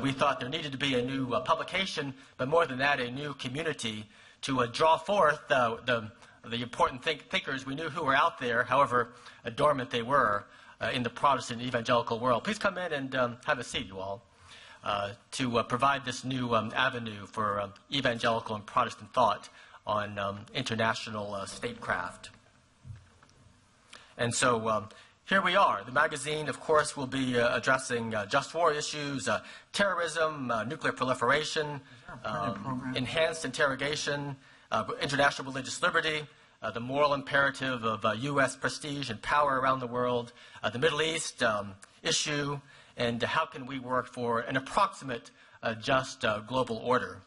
we thought there needed to be a new publication, but more than that, a new community to draw forth the important thinkers we knew who were out there, however dormant they were in the Protestant evangelical world. Please come in and have a seat, you all, to provide this new avenue for evangelical and Protestant thought on international statecraft. And so here we are. The magazine, of course, will be addressing just war issues, terrorism, nuclear proliferation, enhanced interrogation, international religious liberty, the moral imperative of U.S. prestige and power around the world, the Middle East issue, and how can we work for an approximate just global order.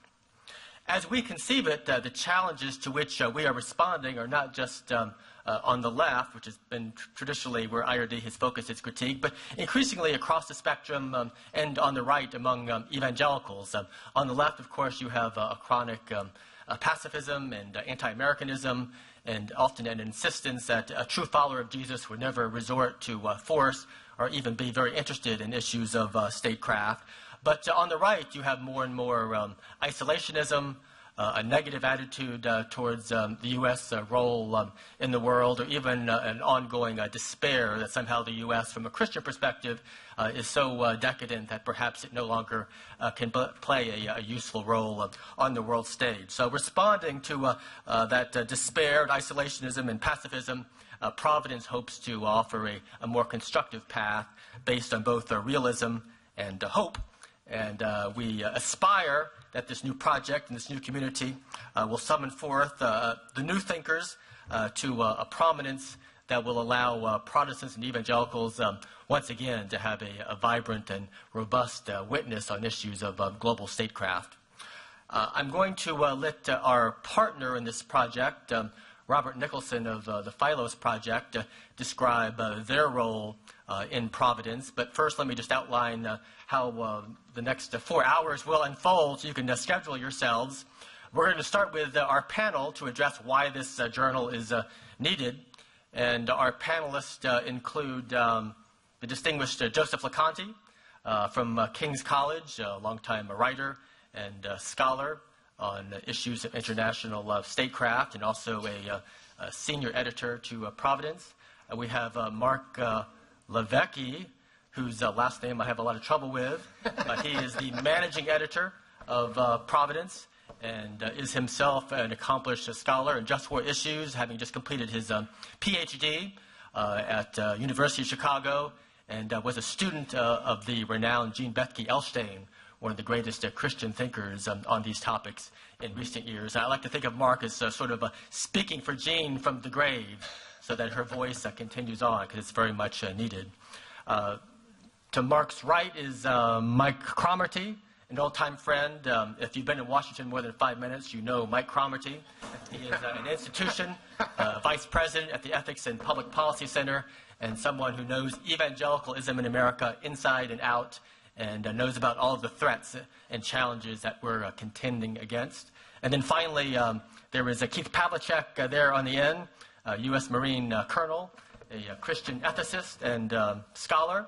As we conceive it, the challenges to which we are responding are not just on the left, which has been traditionally where IRD has focused its critique, but increasingly across the spectrum and on the right among evangelicals. On the left, of course, you have a chronic pacifism and anti-Americanism, and often an insistence that a true follower of Jesus would never resort to force or even be very interested in issues of statecraft. But on the right, you have more and more isolationism, a negative attitude towards the U.S. Role in the world, or even an ongoing despair that somehow the U.S., from a Christian perspective, is so decadent that perhaps it no longer can play a useful role on the world stage. So responding to that despair, isolationism, and pacifism, Providence hopes to offer a more constructive path based on both realism and hope. And we aspire that this new project and this new community will summon forth the new thinkers to a prominence that will allow Protestants and evangelicals once again to have a vibrant and robust witness on issues of global statecraft. I'm going to let our partner in this project, Robert Nicholson of the Philos Project, describe their role in Providence. But first, let me just outline how the next 4 hours will unfold so you can schedule yourselves. We're going to start with our panel to address why this journal is needed. And our panelists include the distinguished Joseph Loconte from King's College, a longtime writer and scholar on issues of international statecraft, and also a senior editor to Providence. We have Marc LiVecche, whose last name I have a lot of trouble with. He is the managing editor of Providence and is himself an accomplished scholar in just war issues, having just completed his PhD at University of Chicago, and was a student of the renowned Jean Bethke-Elshtain, one of the greatest Christian thinkers on these topics in recent years. I like to think of Marc as sort of speaking for Jean from the grave, so that her voice continues on, because it's very much needed. To Marc's right is Mike Cromartie, an old-time friend. If you've been in Washington more than 5 minutes, you know Mike Cromartie. He is an institution, vice president at the Ethics and Public Policy Center, and someone who knows evangelicalism in America inside and out, and knows about all of the threats and challenges that we're contending against. And then finally, there is Keith Pavlischek there on the end, U.S. Marine colonel, a Christian ethicist and scholar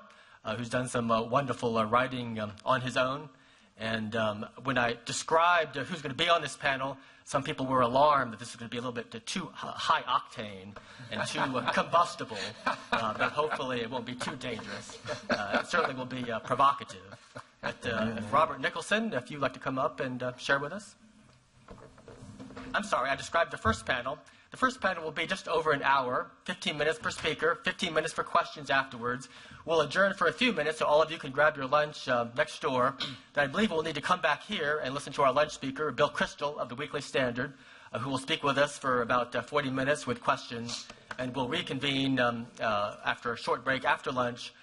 who's done some wonderful writing on his own. And when I described who's going to be on this panel, some people were alarmed that this is going to be a little bit too high octane and too combustible, but hopefully it won't be too dangerous. It certainly will be provocative. But Robert Nicholson, if you'd like to come up and share with us. I'm sorry, I described the first panel. The first panel will be just over an hour, 15 minutes per speaker, 15 minutes for questions afterwards. We'll adjourn for a few minutes so all of you can grab your lunch next door. Then I believe we'll need to come back here and listen to our lunch speaker, Bill Crystal of the Weekly Standard, who will speak with us for about 40 minutes with questions. And we'll reconvene after a short break after lunch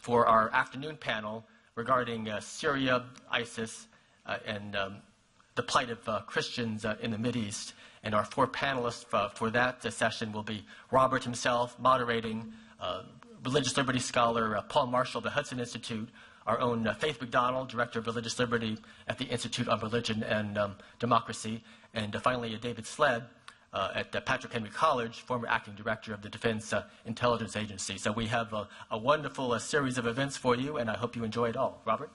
for our afternoon panel regarding Syria, ISIS, and the plight of Christians in the Mideast. And our 4 panelists for that session will be Robert himself, moderating, religious liberty scholar Paul Marshall of the Hudson Institute, our own Faith McDonald, Director of Religious Liberty at the Institute on Religion and Democracy, and finally David Sled, at Patrick Henry College, former acting director of the Defense Intelligence Agency. So we have a wonderful series of events for you, and I hope you enjoy it all. Robert?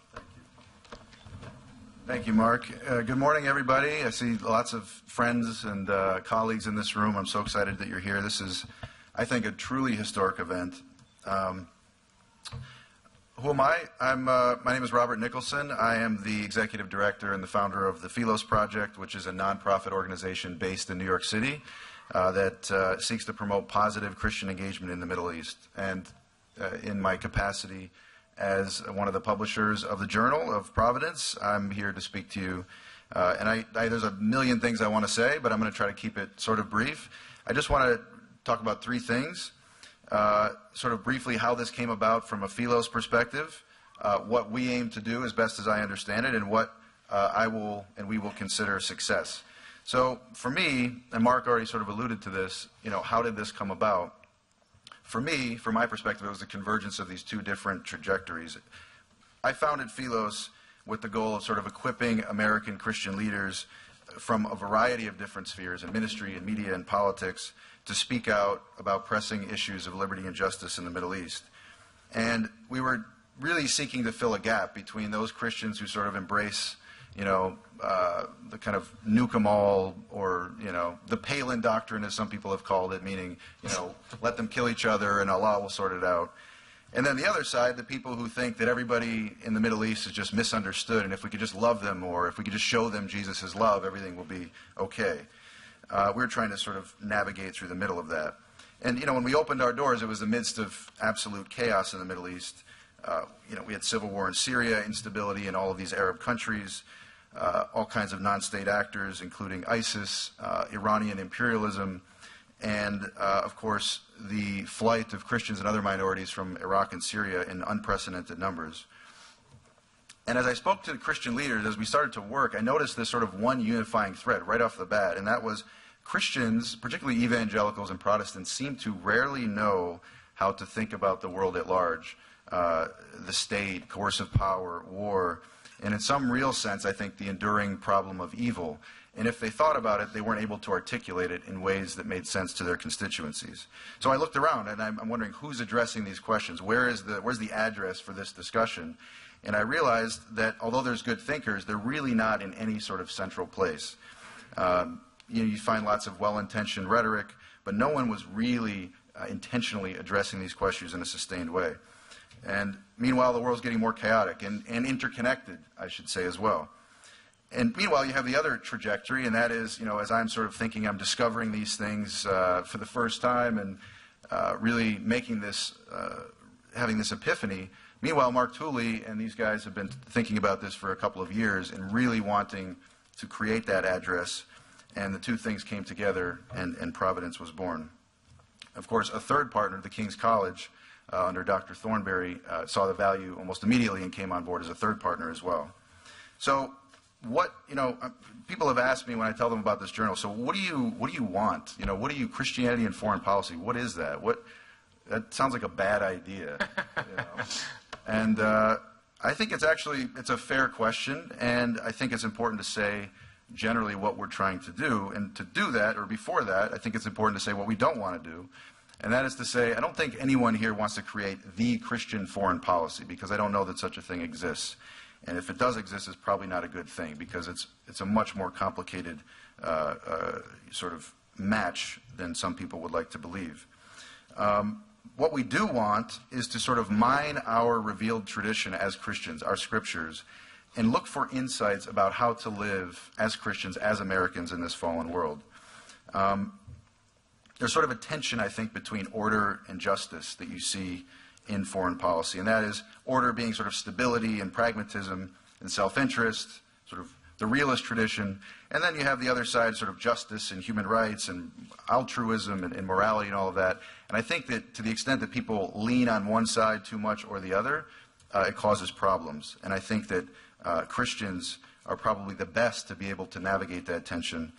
Thank you, Mark. Good morning, everybody. I see lots of friends and colleagues in this room. I'm so excited that you're here. This is, I think, a truly historic event. Who am I? My name is Robert Nicholson. I am the executive director and the founder of the Philos Project, which is a nonprofit organization based in New York City that seeks to promote positive Christian engagement in the Middle East. And in my capacity as one of the publishers of the Journal of Providence, I'm here to speak to you. There's a million things I want to say, but I'm going to try to keep it sort of brief. I just want to talk about three things. Sort of briefly how this came about from a Philos perspective, what we aim to do as best as I understand it, and what we will consider success. So for me, and Mark already sort of alluded to this, how did this come about? For me, from my perspective, it was the convergence of these two different trajectories. I founded Philos with the goal of sort of equipping American Christian leaders from a variety of different spheres in ministry and media and politics to speak out about pressing issues of liberty and justice in the Middle East. And we were really seeking to fill a gap between those Christians who sort of embrace, the kind of nuke 'em all, or, the Palin doctrine, as some people have called it, meaning, let them kill each other and Allah will sort it out. And then the other side, the people who think that everybody in the Middle East is just misunderstood, and if we could just love them, or if we could just show them Jesus' love, everything will be okay. We're trying to sort of navigate through the middle of that. And, when we opened our doors, it was the midst of absolute chaos in the Middle East. We had civil war in Syria, instability in all of these Arab countries, all kinds of non-state actors, including ISIS, Iranian imperialism, and, of course, the flight of Christians and other minorities from Iraq and Syria in unprecedented numbers. And as I spoke to the Christian leaders, as we started to work, I noticed this sort of one unifying thread right off the bat, and that was Christians, particularly evangelicals and Protestants, seem to rarely know how to think about the world at large, the state, coercive power, war, and in some real sense, I think, the enduring problem of evil. And if they thought about it, they weren't able to articulate it in ways that made sense to their constituencies. So I looked around, and I'm wondering who's addressing these questions. Where's the address for this discussion? And I realized that although there's good thinkers, they're really not in any sort of central place. You find lots of well-intentioned rhetoric, but no one was really intentionally addressing these questions in a sustained way. And meanwhile, the world's getting more chaotic and interconnected, I should say, as well. And meanwhile, you have the other trajectory, and that is, as I'm sort of thinking, I'm discovering these things for the first time and really making this, having this epiphany. Meanwhile, Marc Tooley and these guys have been thinking about this for a couple of years and really wanting to create that address, and the two things came together, and Providence was born. Of course, a third partner, the King's College, under Dr. Thornberry, saw the value almost immediately and came on board as a third partner as well. So people have asked me when I tell them about this journal, so what do you want? What do you, Christianity and foreign policy, what is that? That sounds like a bad idea. And I think it's a fair question, and I think it's important to say generally what we're trying to do. And to do that, or before that, I think it's important to say what we don't want to do. And that is to say, I don't think anyone here wants to create the Christian foreign policy, because I don't know that such a thing exists. And if it does exist, it's probably not a good thing, because it's a much more complicated sort of match than some people would like to believe. What we do want is to sort of mine our revealed tradition as Christians, our scriptures, and look for insights about how to live as Christians, as Americans in this fallen world. There's sort of a tension, I think, between order and justice that you see in foreign policy, and that is order being sort of stability and pragmatism and self-interest, sort of the realist tradition, and then you have the other side, sort of justice and human rights and altruism and morality and all of that. And I think that to the extent that people lean on one side too much or the other, it causes problems. And I think that Christians are probably the best to be able to navigate that tension,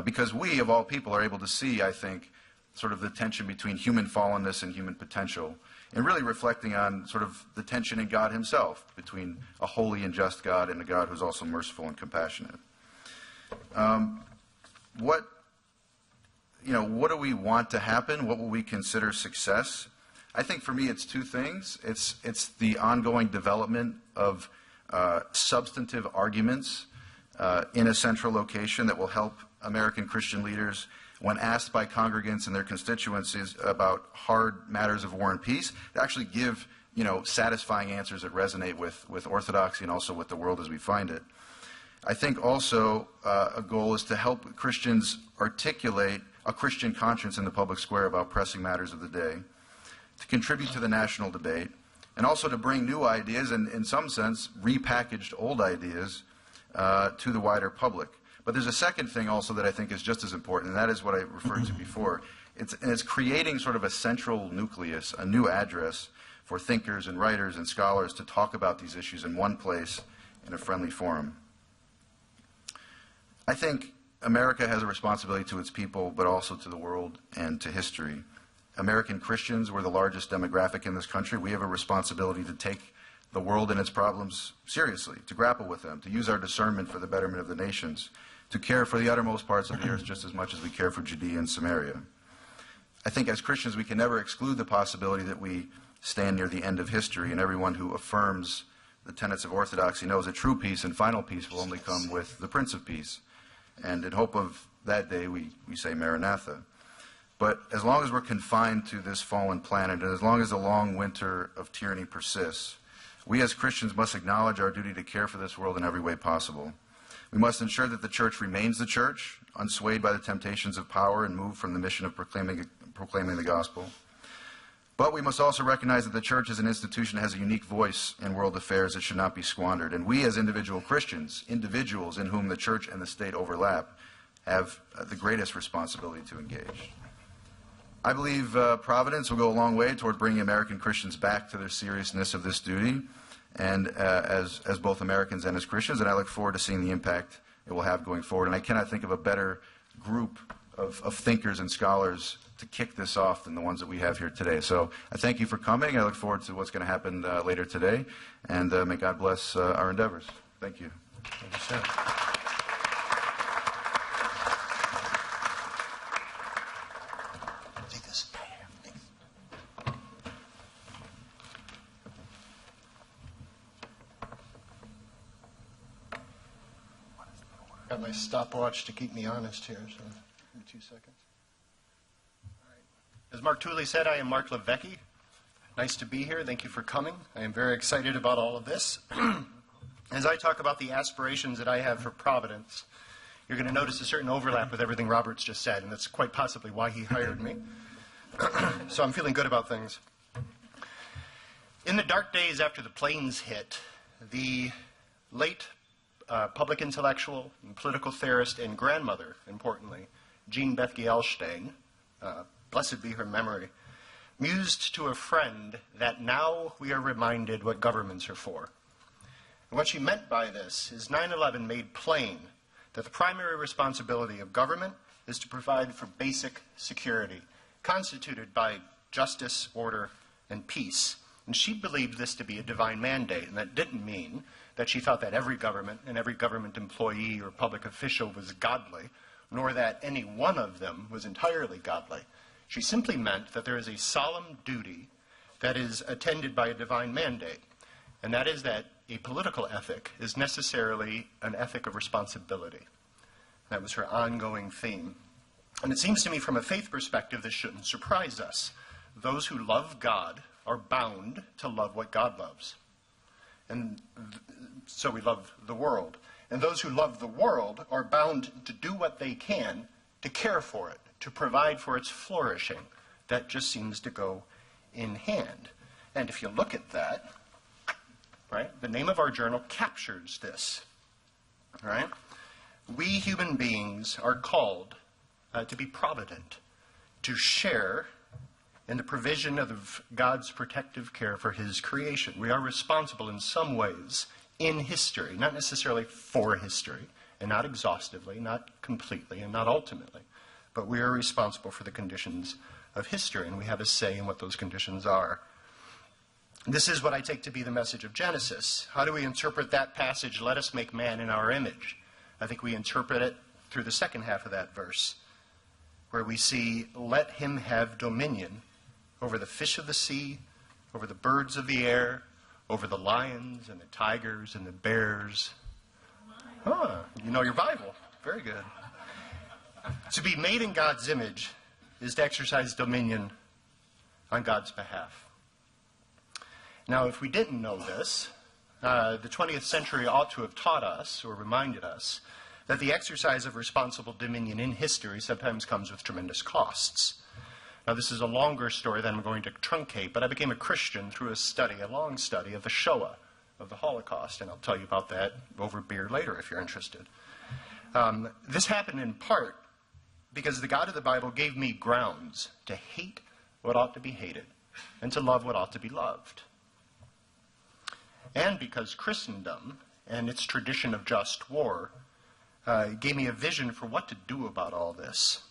because we, of all people, are able to see, I think, sort of the tension between human fallenness and human potential, and really reflecting on sort of the tension in God himself between a holy and just God and a God who's also merciful and compassionate. what do we want to happen? What will we consider success? I think for me it's two things. It's the ongoing development of substantive arguments in a central location that will help American Christian leaders, when asked by congregants and their constituencies about hard matters of war and peace, to actually give satisfying answers that resonate with orthodoxy and also with the world as we find it. I think also a goal is to help Christians articulate a Christian conscience in the public square about pressing matters of the day, to contribute to the national debate, and also to bring new ideas and, in some sense, repackaged old ideas to the wider public. But there's a second thing also that I think is just as important, and that is what I referred to before. It's creating sort of a central nucleus, a new address for thinkers and writers and scholars to talk about these issues in one place in a friendly forum. I think America has a responsibility to its people, but also to the world and to history. American Christians, we're the largest demographic in this country. We have a responsibility to take the world and its problems seriously, to grapple with them, to use our discernment for the betterment of the nations, to care for the uttermost parts of the earth just as much as we care for Judea and Samaria. I think as Christians we can never exclude the possibility that we stand near the end of history, and everyone who affirms the tenets of orthodoxy knows that true peace and final peace will only come with the Prince of Peace. And in hope of that day, we say Maranatha. But as long as we're confined to this fallen planet, and as long as the long winter of tyranny persists, we as Christians must acknowledge our duty to care for this world in every way possible. We must ensure that the church remains the church, unswayed by the temptations of power and moved from the mission of proclaiming the gospel. But we must also recognize that the church as an institution has a unique voice in world affairs that should not be squandered. And we as individual Christians, individuals in whom the church and the state overlap, have the greatest responsibility to engage. I believe Providence will go a long way toward bringing American Christians back to their seriousness of this duty, and as both Americans and as Christians, and I look forward to seeing the impact it will have going forward. And I cannot think of a better group of thinkers and scholars to kick this off than the ones that we have here today. So I thank you for coming. I look forward to what's going to happen later today, and may God bless our endeavors. Thank you. Thank you, sir. Take this. Got my stopwatch to keep me honest here, so give me 2 seconds. As Marc Tooley said, I am Marc LiVecche. Nice to be here. Thank you for coming. I am very excited about all of this. As I talk about the aspirations that I have for Providence, you're going to notice a certain overlap with everything Robert's just said, and that's quite possibly why he hired me. So I'm feeling good about things. In the dark days after the planes hit, the late public intellectual and political theorist and grandmother, importantly, Jean Bethke Elshtain, blessed be her memory, mused to a friend that now we are reminded what governments are for. And what she meant by this is 9/11 made plain that the primary responsibility of government is to provide for basic security, constituted by justice, order, and peace. And she believed this to be a divine mandate, and that didn't mean that she thought that every government and every government employee or public official was godly, nor that any one of them was entirely godly. She simply meant that there is a solemn duty that is attended by a divine mandate, and that is that a political ethic is necessarily an ethic of responsibility. That was her ongoing theme. And it seems to me from a faith perspective this shouldn't surprise us. Those who love God are bound to love what God loves. And so we love the world. And those who love the world are bound to do what they can to care for it, to provide for its flourishing. That just seems to go in hand. And if you look at that, right, the name of our journal captures this. Right? We human beings are called to be provident, to share in the provision of God's protective care for his creation. We are responsible in some ways in history, not necessarily for history, and not exhaustively, not completely, and not ultimately. But we are responsible for the conditions of history, and we have a say in what those conditions are. This is what I take to be the message of Genesis. How do we interpret that passage, let us make man in our image? I think we interpret it through the second half of that verse. where we see, "Let him have dominion over the fish of the sea, over the birds of the air, over the lions and the tigers and the bears." Huh, you know your Bible. Very good. To be made in God's image is to exercise dominion on God's behalf. Now, if we didn't know this, the 20th century ought to have taught us, or reminded us, that the exercise of responsible dominion in history sometimes comes with tremendous costs. Now, this is a longer story that I'm going to truncate, but I became a Christian through a long study of the Shoah, of the Holocaust, and I'll tell you about that over beer later if you're interested. This happened in part because the God of the Bible gave me grounds to hate what ought to be hated and to love what ought to be loved. And because Christendom and its tradition of just war gave me a vision for what to do about all this.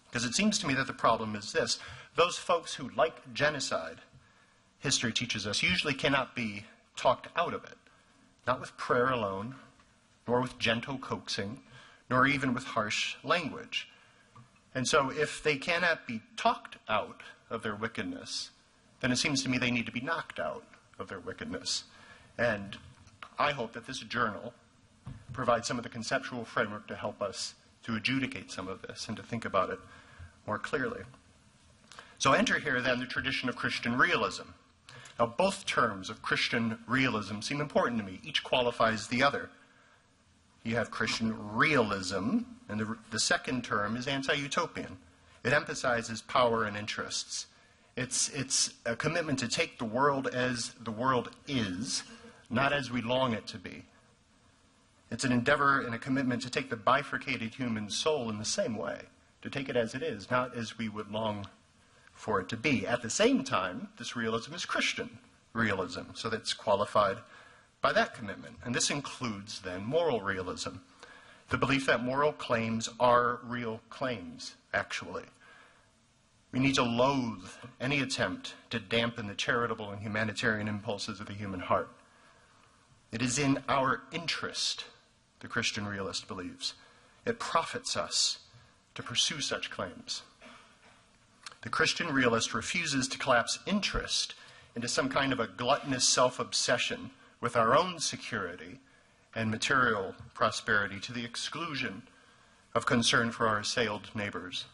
Because it seems to me that the problem is this: those folks who like genocide, history teaches us, usually cannot be talked out of it. Not with prayer alone, nor with gentle coaxing, nor even with harsh language. And so if they cannot be talked out of their wickedness, then it seems to me they need to be knocked out of their wickedness. And I hope that this journal provides some of the conceptual framework to help us to adjudicate some of this and to think about it more clearly. So enter here then the tradition of Christian realism. Now both terms of Christian realism seem important to me. Each qualifies the other. You have Christian realism, and the second term is anti-utopian. It emphasizes power and interests. It's a commitment to take the world as the world is, not as we long it to be. It's an endeavor and a commitment to take the bifurcated human soul in the same way, to take it as it is, not as we would long for it to be. At the same time, this realism is Christian realism, so that's qualified by that commitment. And this includes, then, moral realism, the belief that moral claims are real claims, actually. We need to loathe any attempt to dampen the charitable and humanitarian impulses of the human heart. It is in our interest, the Christian realist believes. It profits us to pursue such claims. The Christian realist refuses to collapse interest into some kind of a gluttonous self-obsession with our own security and material prosperity to the exclusion of concern for our assailed neighbors.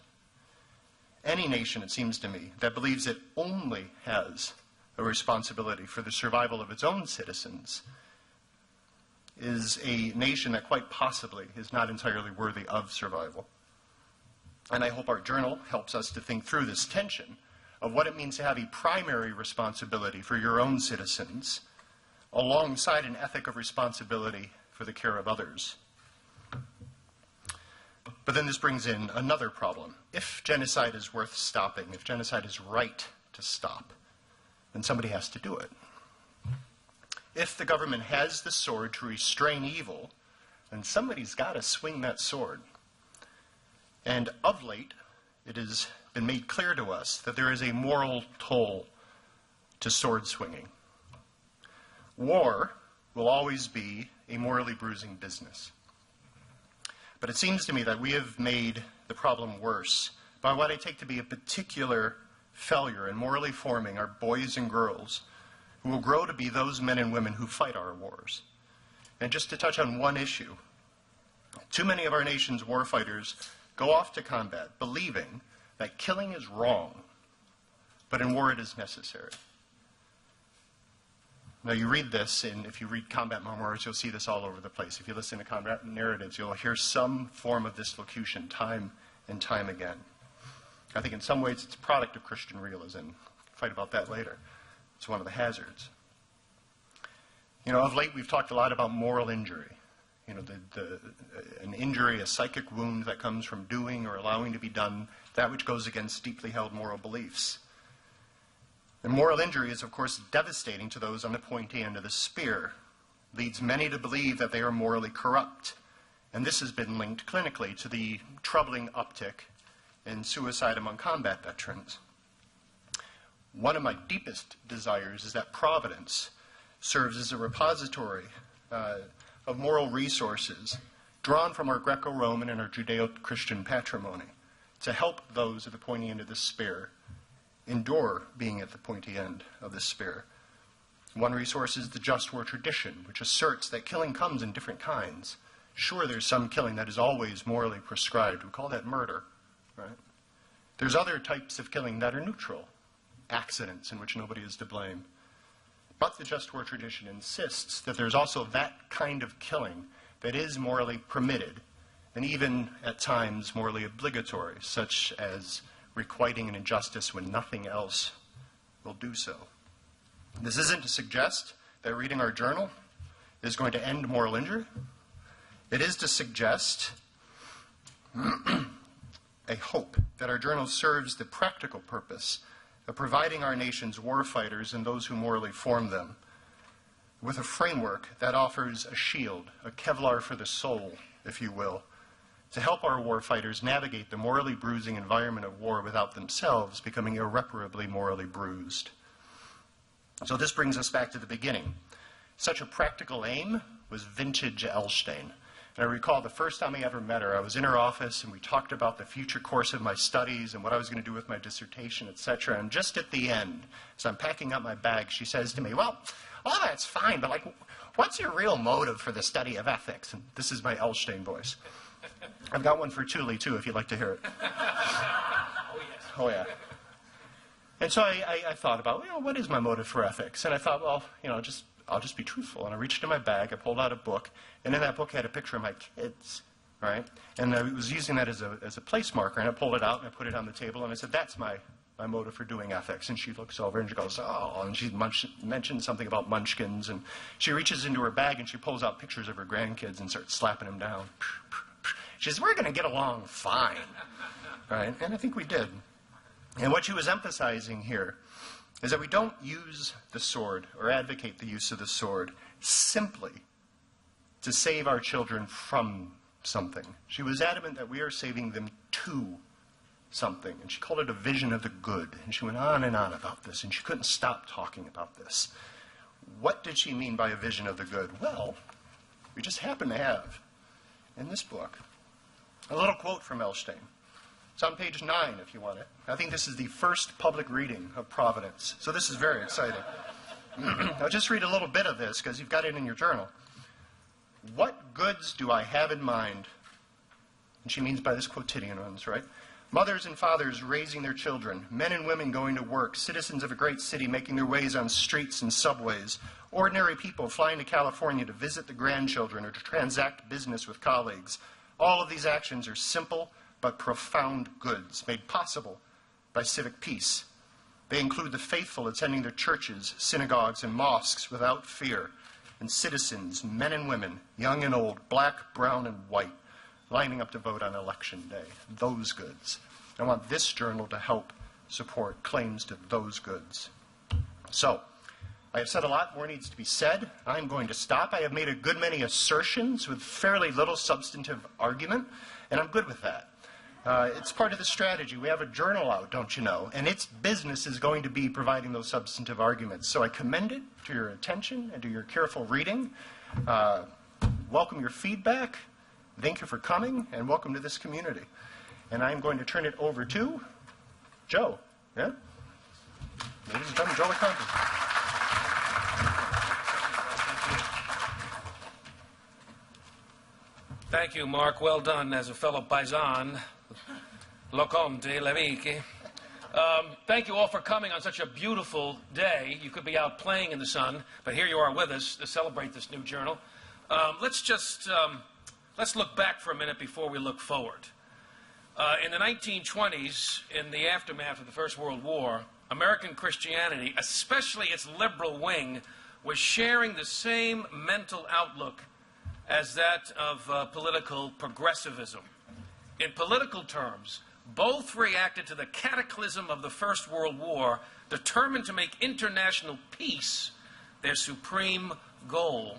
Any nation, it seems to me, that believes it only has a responsibility for the survival of its own citizens is a nation that quite possibly is not entirely worthy of survival. And I hope our journal helps us to think through this tension of what it means to have a primary responsibility for your own citizens alongside an ethic of responsibility for the care of others. But then this brings in another problem. If genocide is worth stopping, if genocide is right to stop, then somebody has to do it. If the government has the sword to restrain evil, then somebody's got to swing that sword. And of late, it has been made clear to us that there is a moral toll to sword swinging. War will always be a morally bruising business. But it seems to me that we have made the problem worse by what I take to be a particular failure in morally forming our boys and girls who will grow to be those men and women who fight our wars. And just to touch on one issue, too many of our nation's warfighters go off to combat believing that killing is wrong, but in war it is necessary. Now you read this, and if you read combat memoirs, you'll see this all over the place. If you listen to combat narratives, you'll hear some form of this locution time and time again. I think in some ways it's a product of Christian realism. We'll fight about that later. It's one of the hazards. You know, of late we've talked a lot about moral injury. You know, an injury, a psychic wound that comes from doing or allowing to be done that which goes against deeply held moral beliefs. And moral injury is, of course, devastating to those on the pointy end of the spear. Leads many to believe that they are morally corrupt. And this has been linked clinically to the troubling uptick in suicide among combat veterans. One of my deepest desires is that Providence serves as a repository of moral resources drawn from our Greco-Roman and our Judeo-Christian patrimony to help those at the pointy end of the spear endure being at the pointy end of the spear. One resource is the just war tradition, which asserts that killing comes in different kinds. Sure, there's some killing that is always morally prescribed. We call that murder, right? There's other types of killing that are neutral, accidents in which nobody is to blame. But the just war tradition insists that there's also that kind of killing that is morally permitted, and even at times morally obligatory, such as requiting an injustice when nothing else will do so. This isn't to suggest that reading our journal is going to end moral injury. It is to suggest a hope that our journal serves the practical purpose of providing our nation's warfighters and those who morally form them with a framework that offers a shield, a Kevlar for the soul, if you will, to help our warfighters navigate the morally bruising environment of war without themselves becoming irreparably morally bruised. So this brings us back to the beginning. Such a practical aim was vintage Elstein. And I recall the first time I ever met her, I was in her office and we talked about the future course of my studies and what I was going to do with my dissertation, etc. And just at the end, as I'm packing up my bag, she says to me, well, that's fine, but what's your real motive for the study of ethics? And this is my Elstein voice. I've got one for Tooley, too, if you'd like to hear it. Oh, yes. Oh, yeah. And so I thought about, what is my motive for ethics? And I thought, well, I'll just be truthful. And I reached in my bag, I pulled out a book, and in that book had a picture of my kids, right? And I was using that as a place marker, and I pulled it out and I put it on the table, and I said, that's my motive for doing ethics. And she looks over and she goes, oh, and she mentioned something about munchkins, and she reaches into her bag and she pulls out pictures of her grandkids and starts slapping them down. She says, we're going to get along fine, right? And I think we did. And what she was emphasizing here is that we don't use the sword or advocate the use of the sword simply to save our children from something. She was adamant that we are saving them to something, and she called it a vision of the good. And she went on and on about this, and she couldn't stop talking about this. What did she mean by a vision of the good? Well, we just happen to have in this book a little quote from Elstein. It's on page 9, if you want it. I think this is the first public reading of Providence, so this is very exciting. I'll just read a little bit of this, because you've got it in your journal. What goods do I have in mind? And she means by this quotidian ones, right? Mothers and fathers raising their children, men and women going to work, citizens of a great city making their ways on streets and subways, ordinary people flying to California to visit the grandchildren or to transact business with colleagues. All of these actions are simple but profound goods made possible by civic peace. They include the faithful attending their churches, synagogues, and mosques without fear, and citizens, men and women, young and old, black, brown, and white, lining up to vote on election day. Those goods. I want this journal to help support claims to those goods. So, I have said a lot more needs to be said. I'm going to stop. I have made a good many assertions with fairly little substantive argument, and I'm good with that. It's part of the strategy. We have a journal out, don't you know, and its business is going to be providing those substantive arguments. So I commend it to your attention and to your careful reading. Welcome your feedback. Thank you for coming, and welcome to this community. And I'm going to turn it over to Joe. Yeah? Ladies and gentlemen, Joe Loconte. Thank you, Marc. Well done as a fellow paisan. Loconte, LiVecche. Thank you all for coming on such a beautiful day. You could be out playing in the sun, but here you are with us to celebrate this new journal. Let's look back for a minute before we look forward. In the 1920s, in the aftermath of the First World War, American Christianity, especially its liberal wing, was sharing the same mental outlook as that of political progressivism. In political terms, both reacted to the cataclysm of the First World War, determined to make international peace their supreme goal,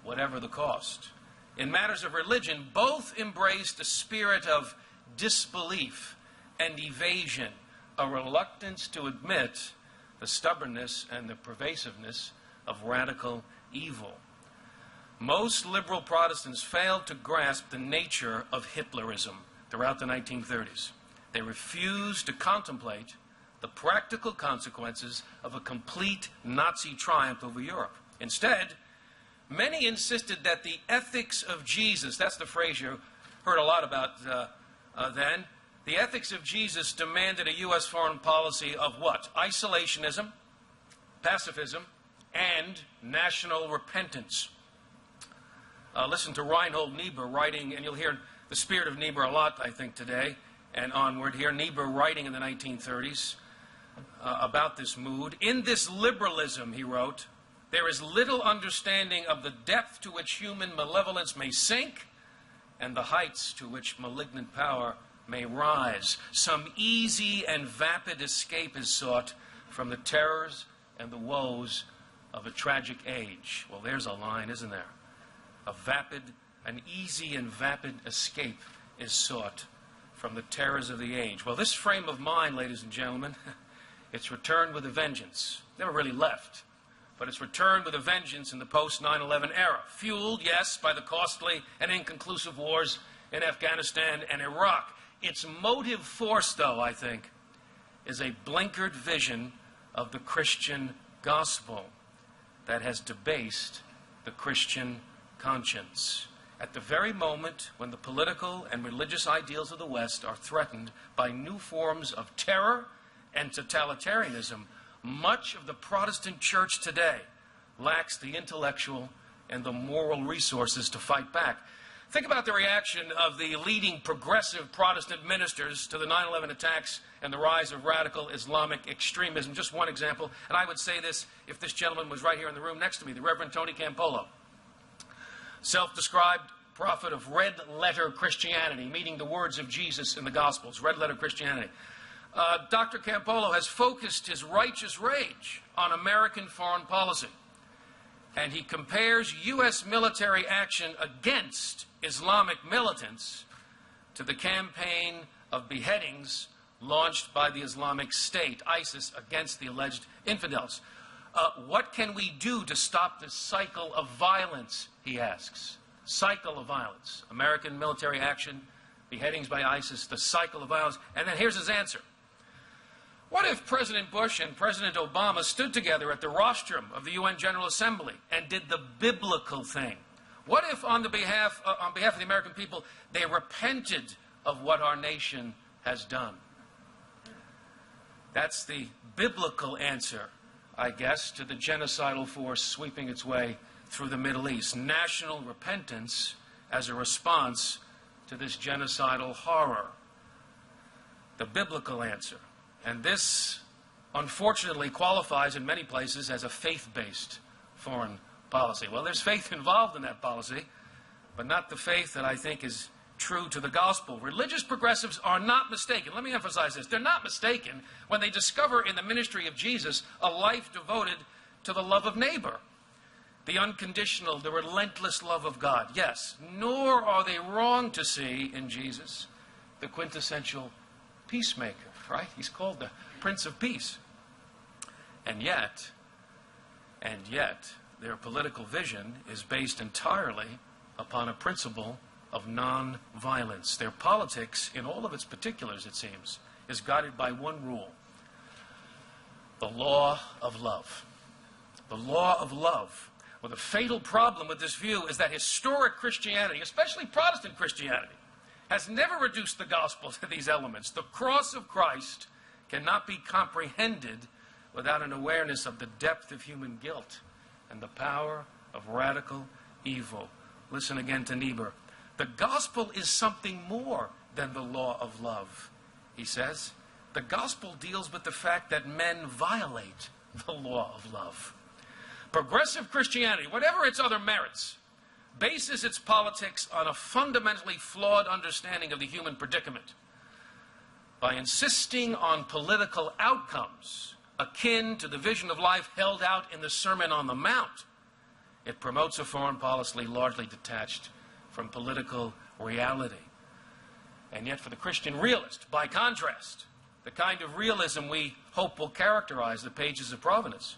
whatever the cost. In matters of religion, both embraced a spirit of disbelief and evasion, a reluctance to admit the stubbornness and the pervasiveness of radical evil. Most liberal Protestants failed to grasp the nature of Hitlerism throughout the 1930s. They refused to contemplate the practical consequences of a complete Nazi triumph over Europe. Instead, many insisted that the ethics of Jesus, that's the phrase you heard a lot about then, the ethics of Jesus demanded a U.S. foreign policy of what? Isolationism, pacifism, and national repentance. Listen to Reinhold Niebuhr writing, and you'll hear the spirit of Niebuhr a lot, I think, today and onward here. Niebuhr writing in the 1930s about this mood. In this liberalism, he wrote, there is little understanding of the depth to which human malevolence may sink and the heights to which malignant power may rise. Some easy and vapid escape is sought from the terrors and the woes of a tragic age. Well, there's a line, isn't there? An easy and vapid escape is sought from the terrors of the age. Well, this frame of mind, ladies and gentlemen, it's returned with a vengeance. Never really left, but it's returned with a vengeance in the post-9/11 era, fueled, yes, by the costly and inconclusive wars in Afghanistan and Iraq. Its motive force, though, I think, is a blinkered vision of the Christian gospel that has debased the Christian conscience. At the very moment when the political and religious ideals of the West are threatened by new forms of terror and totalitarianism, much of the Protestant church today lacks the intellectual and the moral resources to fight back. Think about the reaction of the leading progressive Protestant ministers to the 9/11 attacks and the rise of radical Islamic extremism. Just one example, and I would say this if this gentleman was right here in the room next to me, the Reverend Tony Campolo, self-described prophet of red-letter Christianity, meaning the words of Jesus in the Gospels, red-letter Christianity. Dr. Campolo has focused his righteous rage on American foreign policy, and he compares U.S. military action against Islamic militants to the campaign of beheadings launched by the Islamic State, ISIS, against the alleged infidels. What can we do to stop this cycle of violence, he asks. Cycle of violence. American military action, beheadings by ISIS, the cycle of violence. And then here's his answer. What if President Bush and President Obama stood together at the rostrum of the UN General Assembly and did the biblical thing? What if on behalf of the American people, they repented of what our nation has done? That's the biblical answer, I guess, to the genocidal force sweeping its way through the Middle East. National repentance as a response to this genocidal horror. The biblical answer. And this, unfortunately, qualifies in many places as a faith-based foreign policy. Well, there's faith involved in that policy, but not the faith that I think is true to the gospel. Religious progressives are not mistaken. Let me emphasize this. They're not mistaken when they discover in the ministry of Jesus a life devoted to the love of neighbor, the unconditional, the relentless love of God. Yes, nor are they wrong to see in Jesus the quintessential peacemaker, right? He's called the Prince of Peace. And yet, their political vision is based entirely upon a principle of non-violence. Their politics, in all of its particulars, it seems, is guided by one rule: the law of love. The law of love. Well, the fatal problem with this view is that historic Christianity, especially Protestant Christianity, has never reduced the gospel to these elements. The cross of Christ cannot be comprehended without an awareness of the depth of human guilt and the power of radical evil. Listen again to Niebuhr. The gospel is something more than the law of love, he says. The gospel deals with the fact that men violate the law of love. Progressive Christianity, whatever its other merits, bases its politics on a fundamentally flawed understanding of the human predicament. By insisting on political outcomes akin to the vision of life held out in the Sermon on the Mount, it promotes a foreign policy largely detached from political reality. And yet for the Christian realist, by contrast, the kind of realism we hope will characterize the pages of Providence,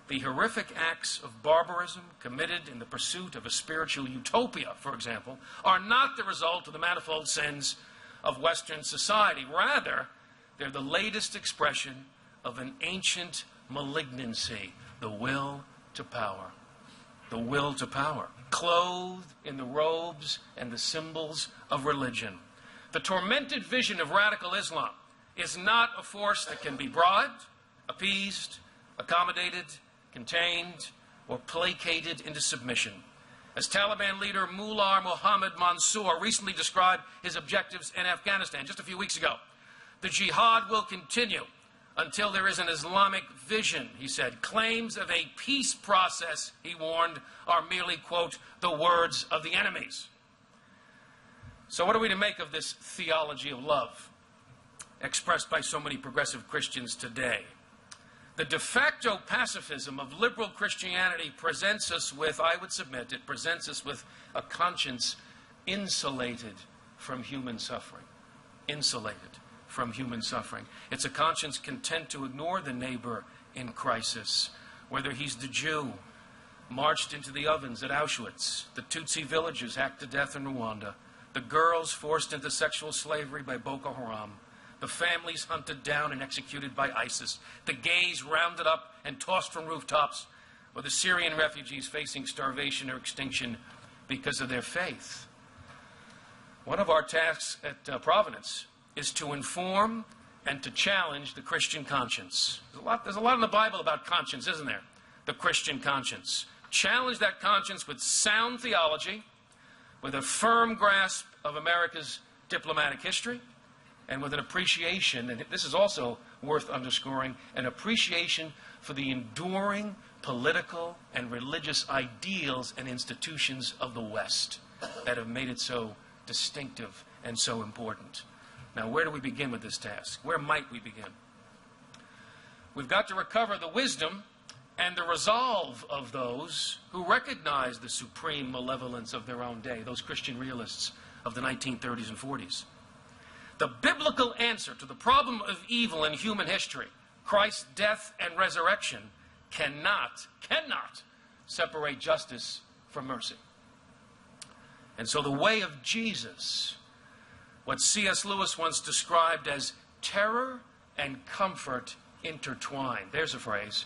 the horrific acts of barbarism committed in the pursuit of a spiritual utopia, for example, are not the result of the manifold sins of Western society. Rather, they're the latest expression of an ancient malignancy, the will to power. The will to power, clothed in the robes and the symbols of religion. The tormented vision of radical Islam is not a force that can be bribed, appeased, accommodated, contained, or placated into submission. As Taliban leader Mullah Mohammad Mansour recently described his objectives in Afghanistan just a few weeks ago, the jihad will continue until there is an Islamic vision, he said. Claims of a peace process, he warned, are merely, quote, the words of the enemies. So what are we to make of this theology of love expressed by so many progressive Christians today? The de facto pacifism of liberal Christianity presents us with, I would submit, it presents us with a conscience insulated from human suffering. Insulated from human suffering. It's a conscience content to ignore the neighbor in crisis, whether he's the Jew marched into the ovens at Auschwitz, the Tutsi villagers hacked to death in Rwanda, the girls forced into sexual slavery by Boko Haram, the families hunted down and executed by ISIS, the gays rounded up and tossed from rooftops, or the Syrian refugees facing starvation or extinction because of their faith. One of our tasks at Providence is to inform and to challenge the Christian conscience. There's a lot in the Bible about conscience, isn't there? The Christian conscience. Challenge that conscience with sound theology, with a firm grasp of America's diplomatic history, and with an appreciation, and this is also worth underscoring, an appreciation for the enduring political and religious ideals and institutions of the West that have made it so distinctive and so important. Now, where do we begin with this task? Where might we begin? We've got to recover the wisdom and the resolve of those who recognize the supreme malevolence of their own day, those Christian realists of the 1930s and 40s. The biblical answer to the problem of evil in human history, Christ's death and resurrection, cannot separate justice from mercy. And so the way of Jesus, what C.S. Lewis once described as terror and comfort intertwined. There's a phrase.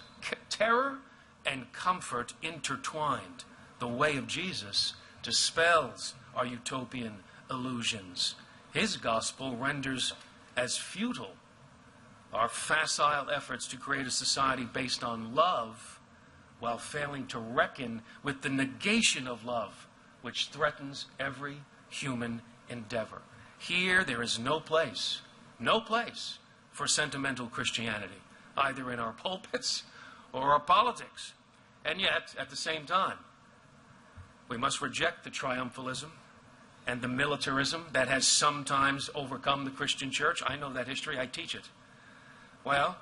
Terror and comfort intertwined. The way of Jesus dispels our utopian illusions. His gospel renders as futile our facile efforts to create a society based on love while failing to reckon with the negation of love, which threatens every human endeavor. Here there is no place for sentimental Christianity, either in our pulpits or our politics. And yet, at the same time, we must reject the triumphalism and the militarism that has sometimes overcome the Christian church. I know that history. I teach it. Well,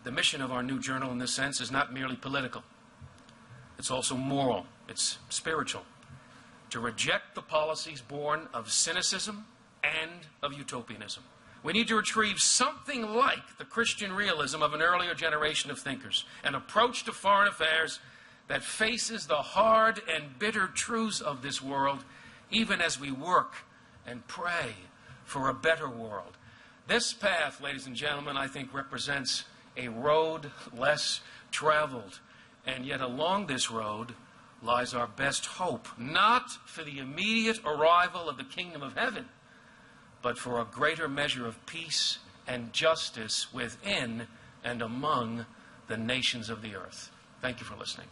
the mission of our new journal in this sense is not merely political. It's also moral. It's spiritual. To reject the policies born of cynicism and of utopianism. We need to retrieve something like the Christian realism of an earlier generation of thinkers, an approach to foreign affairs that faces the hard and bitter truths of this world, even as we work and pray for a better world. This path, ladies and gentlemen, I think represents a road less traveled, and yet along this road lies our best hope, not for the immediate arrival of the kingdom of heaven, but for a greater measure of peace and justice within and among the nations of the earth. Thank you for listening.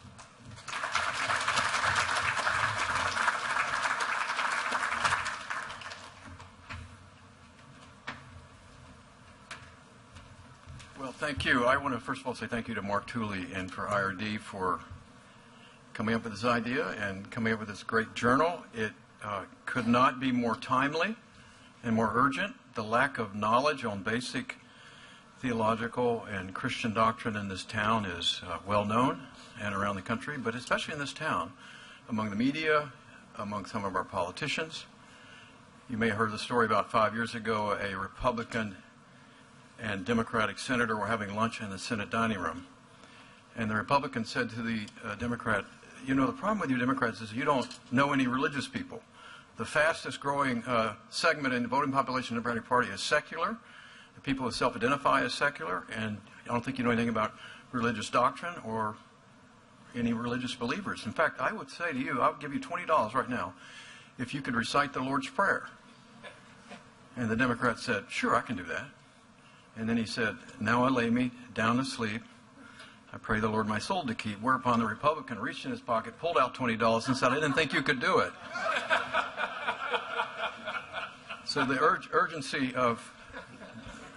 Well, thank you. I want to first of all say thank you to Marc Tooley and for IRD for coming up with this idea and coming up with this great journal. It could not be more timely and more urgent. The lack of knowledge on basic theological and Christian doctrine in this town is well known and around the country, but especially in this town, among the media, among some of our politicians. You may have heard the story about 5 years ago, a Republican and Democratic senator were having lunch in the Senate dining room. And the Republican said to the Democrat, you know, the problem with you Democrats is you don't know any religious people. The fastest growing segment in the voting population of the Democratic Party is secular. The people who self-identify as secular, and I don't think you know anything about religious doctrine or any religious believers. In fact, I would say to you, I would give you $20 right now if you could recite the Lord's Prayer. And the Democrat said, sure, I can do that. And then he said, now I lay me down to sleep. I pray the Lord my soul to keep. Whereupon the Republican reached in his pocket, pulled out $20 and said, I didn't think you could do it. So the urgency of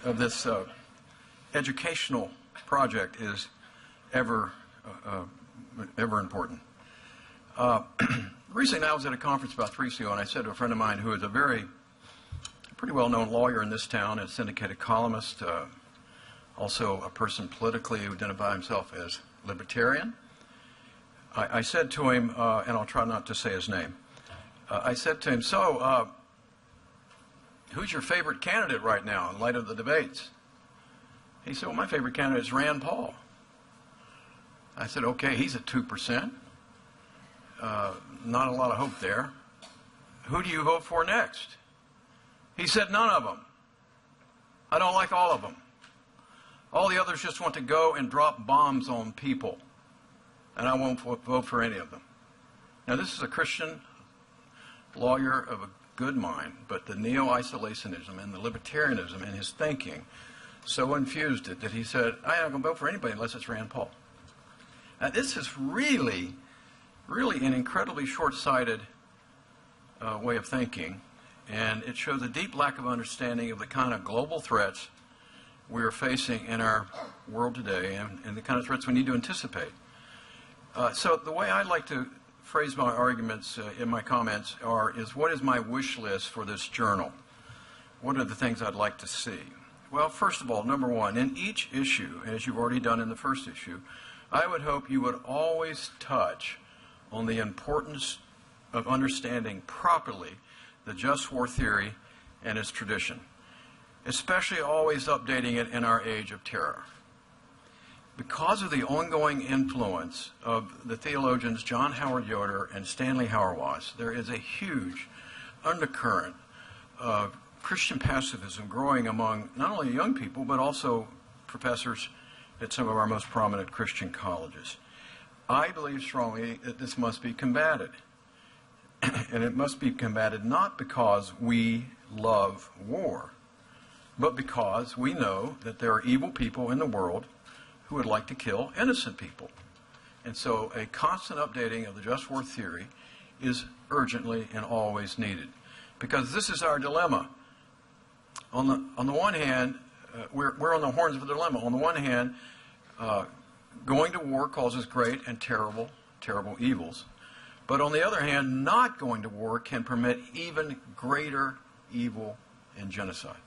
this educational project is ever important. Recently I was at a conference about 3 weeks ago, and I said to a friend of mine who is a pretty well-known lawyer in this town, a syndicated columnist, also a person politically who identifies himself as libertarian. I said to him, and I'll try not to say his name, I said to him, so who's your favorite candidate right now in light of the debates? He said, well, my favorite candidate is Rand Paul. I said, okay, he's at 2%. Not a lot of hope there. Who do you vote for next? He said, none of them. I don't like all of them. All the others just want to go and drop bombs on people, and I won't vote for any of them. Now, this is a Christian lawyer of a good mind, but the neo-isolationism and the libertarianism in his thinking so infused it that he said, I'm not going to vote for anybody unless it's Rand Paul. Now, this is really an incredibly short-sighted way of thinking, and it shows a deep lack of understanding of the kind of global threats we are facing in our world today and the kind of threats we need to anticipate. So the way I like to phrase my arguments in my comments is what is my wish list for this journal? What are the things I'd like to see? Well, first of all, number one, in each issue, as you've already done in the first issue, I would hope you would always touch on the importance of understanding properly the just war theory and its tradition, especially always updating it in our age of terror. Because of the ongoing influence of the theologians John Howard Yoder and Stanley Hauerwas, there is a huge undercurrent of Christian pacifism growing among not only young people, but also professors at some of our most prominent Christian colleges. I believe strongly that this must be combated. And it must be combated not because we love war, but because we know that there are evil people in the world who would like to kill innocent people. And so a constant updating of the just war theory is urgently and always needed. Because this is our dilemma. On the one hand, we're on the horns of a dilemma. On the one hand, going to war causes great and terrible evils. But on the other hand, not going to war can permit even greater evil and genocide.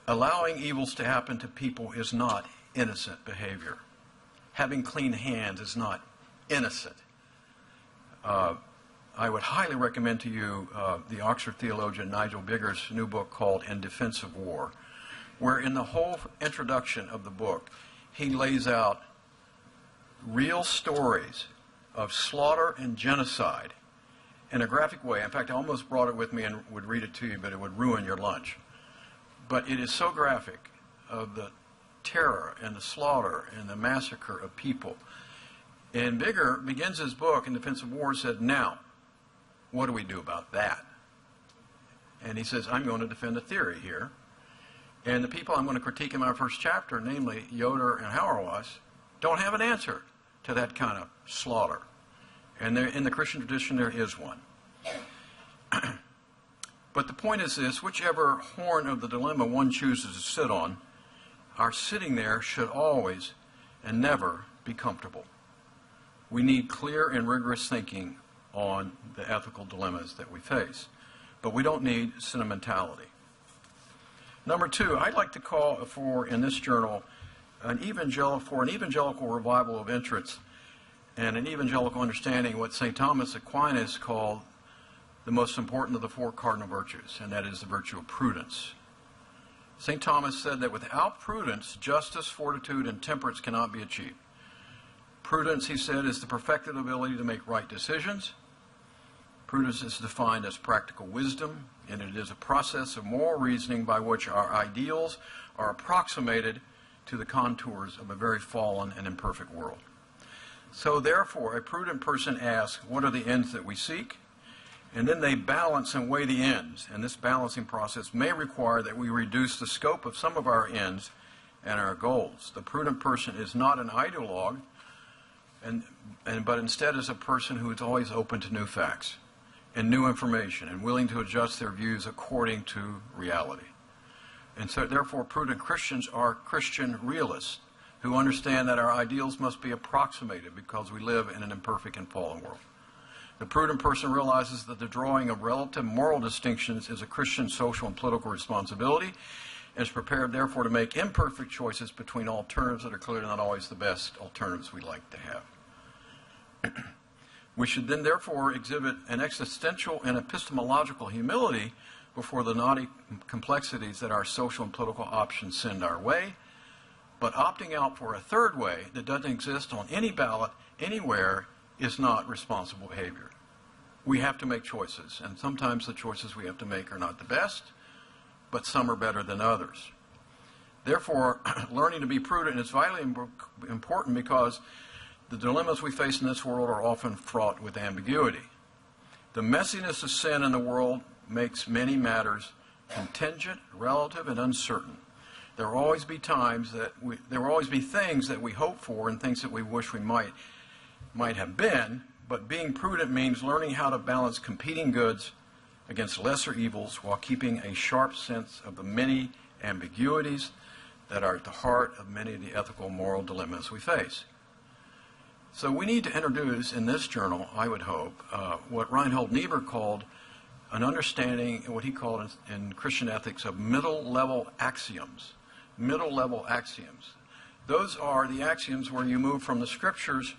Allowing evils to happen to people is not innocent behavior. Having clean hands is not innocent. I would highly recommend to you the Oxford theologian Nigel Bigger's new book called In Defense of War, where in the whole introduction of the book, he lays out real stories of slaughter and genocide in a graphic way. In fact, I almost brought it with me and would read it to you, but it would ruin your lunch. But it is so graphic of the terror and the slaughter and the massacre of people. And Bigger begins his book in Defense of War, said, now, what do we do about that? And he says, I'm going to defend a theory here. And the people I'm going to critique in my first chapter, namely Yoder and Hauerwas, don't have an answer to that kind of slaughter. And there, in the Christian tradition, there is one. But the point is this, whichever horn of the dilemma one chooses to sit on, our sitting there should always and never be comfortable. We need clear and rigorous thinking on the ethical dilemmas that we face. But we don't need sentimentality. Number two, I'd like to call for, in this journal, an evangelical revival of interest and an evangelical understanding of what St. Thomas Aquinas called the most important of the four cardinal virtues, and that is the virtue of prudence. St. Thomas said that without prudence, justice, fortitude, and temperance cannot be achieved. Prudence, he said, is the perfected ability to make right decisions. Prudence is defined as practical wisdom, and it is a process of moral reasoning by which our ideals are approximated to the contours of a very fallen and imperfect world. So therefore, a prudent person asks, what are the ends that we seek? And then they balance and weigh the ends. And this balancing process may require that we reduce the scope of some of our ends and our goals. The prudent person is not an ideologue, but instead is a person who is always open to new facts and new information and willing to adjust their views according to reality. And so therefore, prudent Christians are Christian realists who understand that our ideals must be approximated because we live in an imperfect and fallen world. The prudent person realizes that the drawing of relative moral distinctions is a Christian social and political responsibility and is prepared, therefore, to make imperfect choices between alternatives that are clearly not always the best alternatives we'd like to have. We should then, therefore, exhibit an existential and epistemological humility before the knotty complexities that our social and political options send our way, but opting out for a third way that doesn't exist on any ballot anywhere is not responsible behavior. We have to make choices, and sometimes the choices we have to make are not the best, but some are better than others. Therefore, learning to be prudent is vitally important because the dilemmas we face in this world are often fraught with ambiguity. The messiness of sin in the world makes many matters contingent, relative, and uncertain. There will always be things that we hope for and things that we wish we might have been, but being prudent means learning how to balance competing goods against lesser evils while keeping a sharp sense of the many ambiguities that are at the heart of many of the ethical and moral dilemmas we face. So we need to introduce in this journal, I would hope, what Reinhold Niebuhr called an understanding, what he called in Christian ethics, of middle-level axioms. Middle-level axioms. Those are the axioms where you move from the scriptures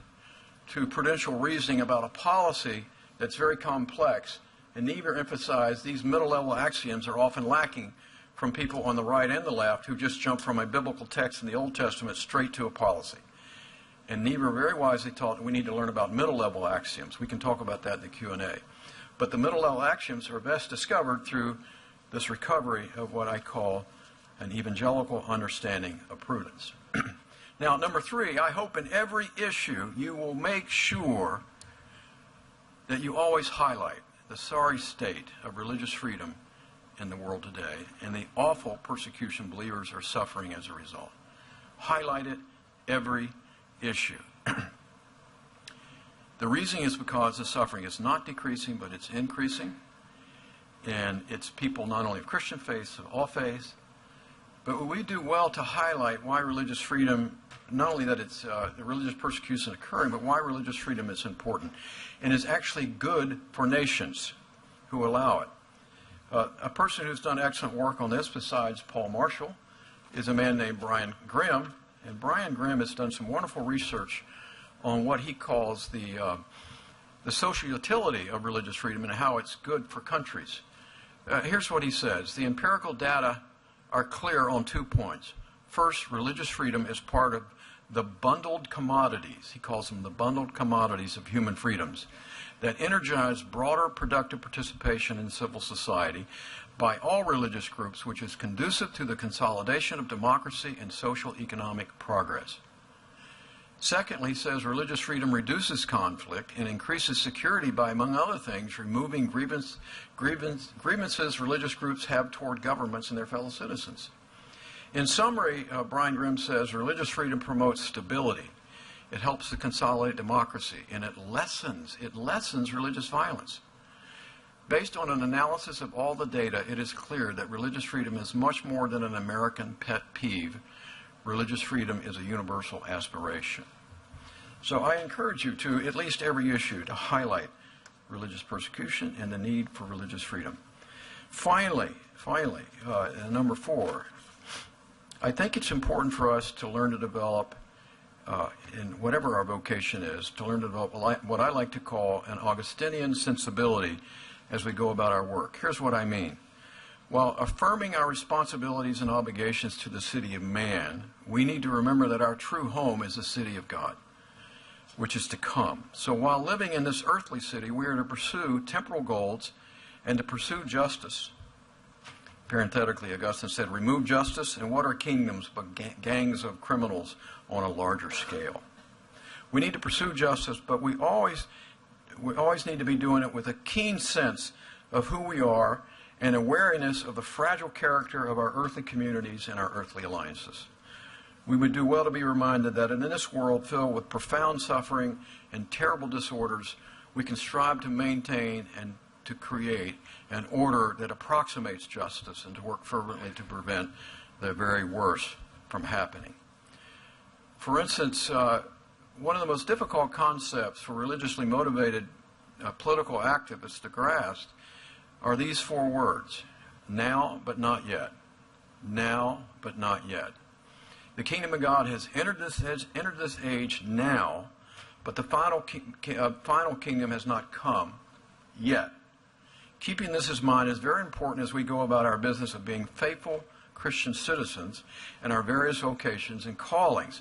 to prudential reasoning about a policy that's very complex. And Niebuhr emphasized these middle-level axioms are often lacking from people on the right and the left who just jump from a biblical text in the Old Testament straight to a policy. And Niebuhr very wisely taught that we need to learn about middle-level axioms. We can talk about that in the Q&A. But the middle-level axioms are best discovered through this recovery of what I call an evangelical understanding of prudence. Now, number 3, I hope in every issue you will make sure that you always highlight the sorry state of religious freedom in the world today and the awful persecution believers are suffering as a result. Highlight it every issue. The reason is because the suffering is not decreasing, but it's increasing. And it's people not only of Christian faith, of all faiths. But we do well to highlight why religious freedom, not only that it's the religious persecution occurring, but why religious freedom is important and is actually good for nations who allow it. A person who's done excellent work on this, besides Paul Marshall, is a man named Brian Grimm. And Brian Grimm has done some wonderful research on what he calls the social utility of religious freedom and how it's good for countries. Here's what he says. The empirical data are clear on 2 points. First, religious freedom is part of the bundled commodities, he calls them the bundled commodities of human freedoms, that energize broader productive participation in civil society by all religious groups, which is conducive to the consolidation of democracy and social economic progress. Secondly, he says religious freedom reduces conflict and increases security by, among other things, removing grievances religious groups have toward governments and their fellow citizens. In summary, Brian Grimm says religious freedom promotes stability. It helps to consolidate democracy, and it lessens religious violence. Based on an analysis of all the data, it is clear that religious freedom is much more than an American pet peeve. Religious freedom is a universal aspiration. So I encourage you to, at least every issue, to highlight religious persecution and the need for religious freedom. Finally, number 4, I think it's important for us to learn to develop, in whatever our vocation is, to learn to develop what I like to call an Augustinian sensibility as we go about our work. Here's what I mean. While affirming our responsibilities and obligations to the city of man, we need to remember that our true home is the city of God. which is to come. So while living in this earthly city, we are to pursue temporal goals and to pursue justice. Parenthetically, Augustine said, remove justice, and what are kingdoms but gangs of criminals on a larger scale? We need to pursue justice, but we always need to be doing it with a keen sense of who we are and awareness of the fragile character of our earthly communities and our earthly alliances. We would do well to be reminded that in this world filled with profound suffering and terrible disorders, we can strive to maintain and to create an order that approximates justice and to work fervently to prevent the very worst from happening. For instance, one of the most difficult concepts for religiously motivated political activists to grasp are these four words: now but not yet. Now but not yet. The kingdom of God has entered this age now, but the final kingdom has not come yet. Keeping this in mind is very important as we go about our business of being faithful Christian citizens in our various vocations and callings.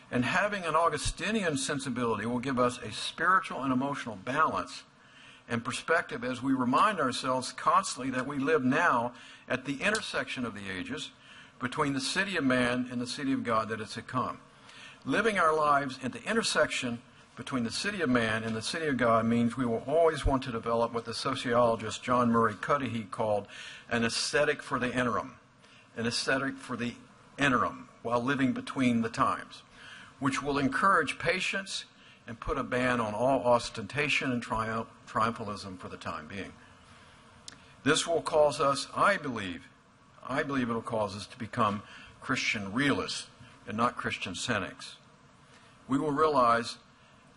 And having an Augustinian sensibility will give us a spiritual and emotional balance and perspective as we remind ourselves constantly that we live now at the intersection of the ages between the city of man and the city of God that is to come. Living our lives at the intersection between the city of man and the city of God means we will always want to develop what the sociologist John Murray Cudahy called an aesthetic for the interim, while living between the times, which will encourage patience and put a ban on all ostentation and triumphalism for the time being. This will cause us, I believe it will cause us to become Christian realists and not Christian cynics. We will realize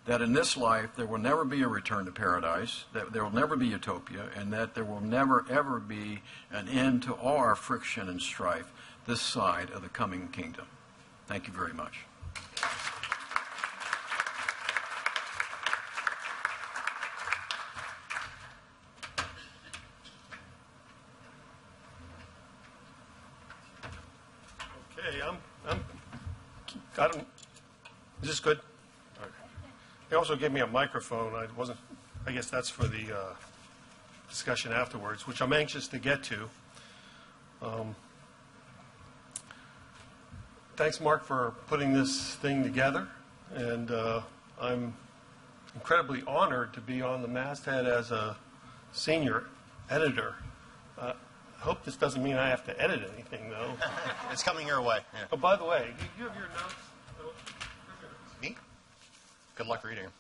that in this life there will never be a return to paradise, that there will never be utopia, and that there will never ever be an end to all our friction and strife this side of the coming kingdom. Thank you very much. Okay, is this good? Okay. They also gave me a microphone. I guess that's for the discussion afterwards, which I'm anxious to get to. Thanks, Marc, for putting this thing together. And I'm incredibly honored to be on the masthead as a senior editor. I hope this doesn't mean I have to edit anything, though. It's coming your way. Yeah. Oh, by the way, do you have your notes? Me? Good luck reading them.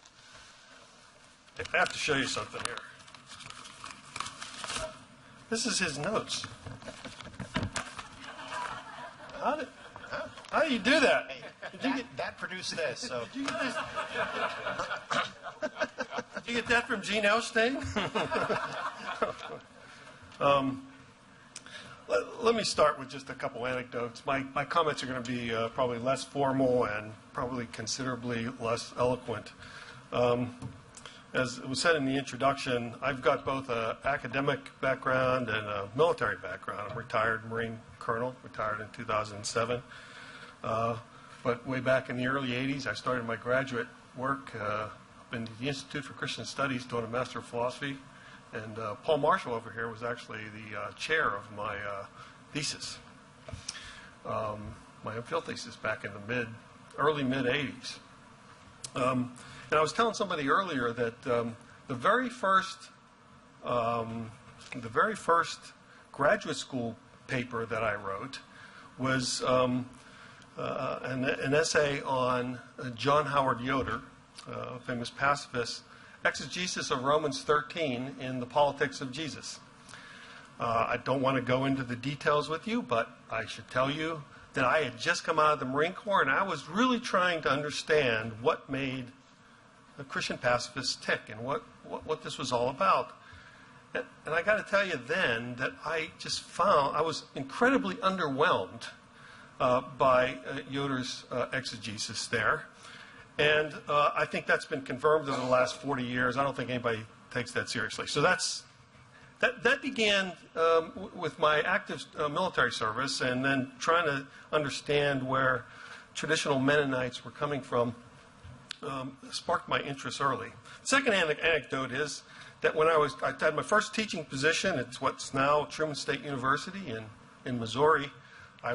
I have to show you something here. This is his notes. How do you do that? Hey, that produced this. So. Did you get this? Did you get that from Gene Elstein? Let me start with just a couple anecdotes. My comments are going to be probably less formal and probably considerably less eloquent. As it was said in the introduction, I've got both an academic background and a military background. I'm a retired Marine colonel, retired in 2007. But way back in the early 80s, I started my graduate work in the Institute for Christian Studies doing a Master of Philosophy. And Paul Marshall over here was actually the chair of my thesis, my MPhil thesis back in the early mid-80s. And I was telling somebody earlier that the very first graduate school paper that I wrote was an essay on John Howard Yoder, a famous pacifist, exegesis of Romans 13 in the Politics of Jesus. I don't want to go into the details with you, but I should tell you that I had just come out of the Marine Corps and I was really trying to understand what made the Christian pacifists tick and what this was all about. And I got to tell you then that I just found I was incredibly underwhelmed by Yoder's exegesis there. And I think that's been confirmed over the last 40 years. I don't think anybody takes that seriously. So that began with my active military service and then trying to understand where traditional Mennonites were coming from sparked my interest early. Second anecdote is that when I had my first teaching position at what's now Truman State University in Missouri. I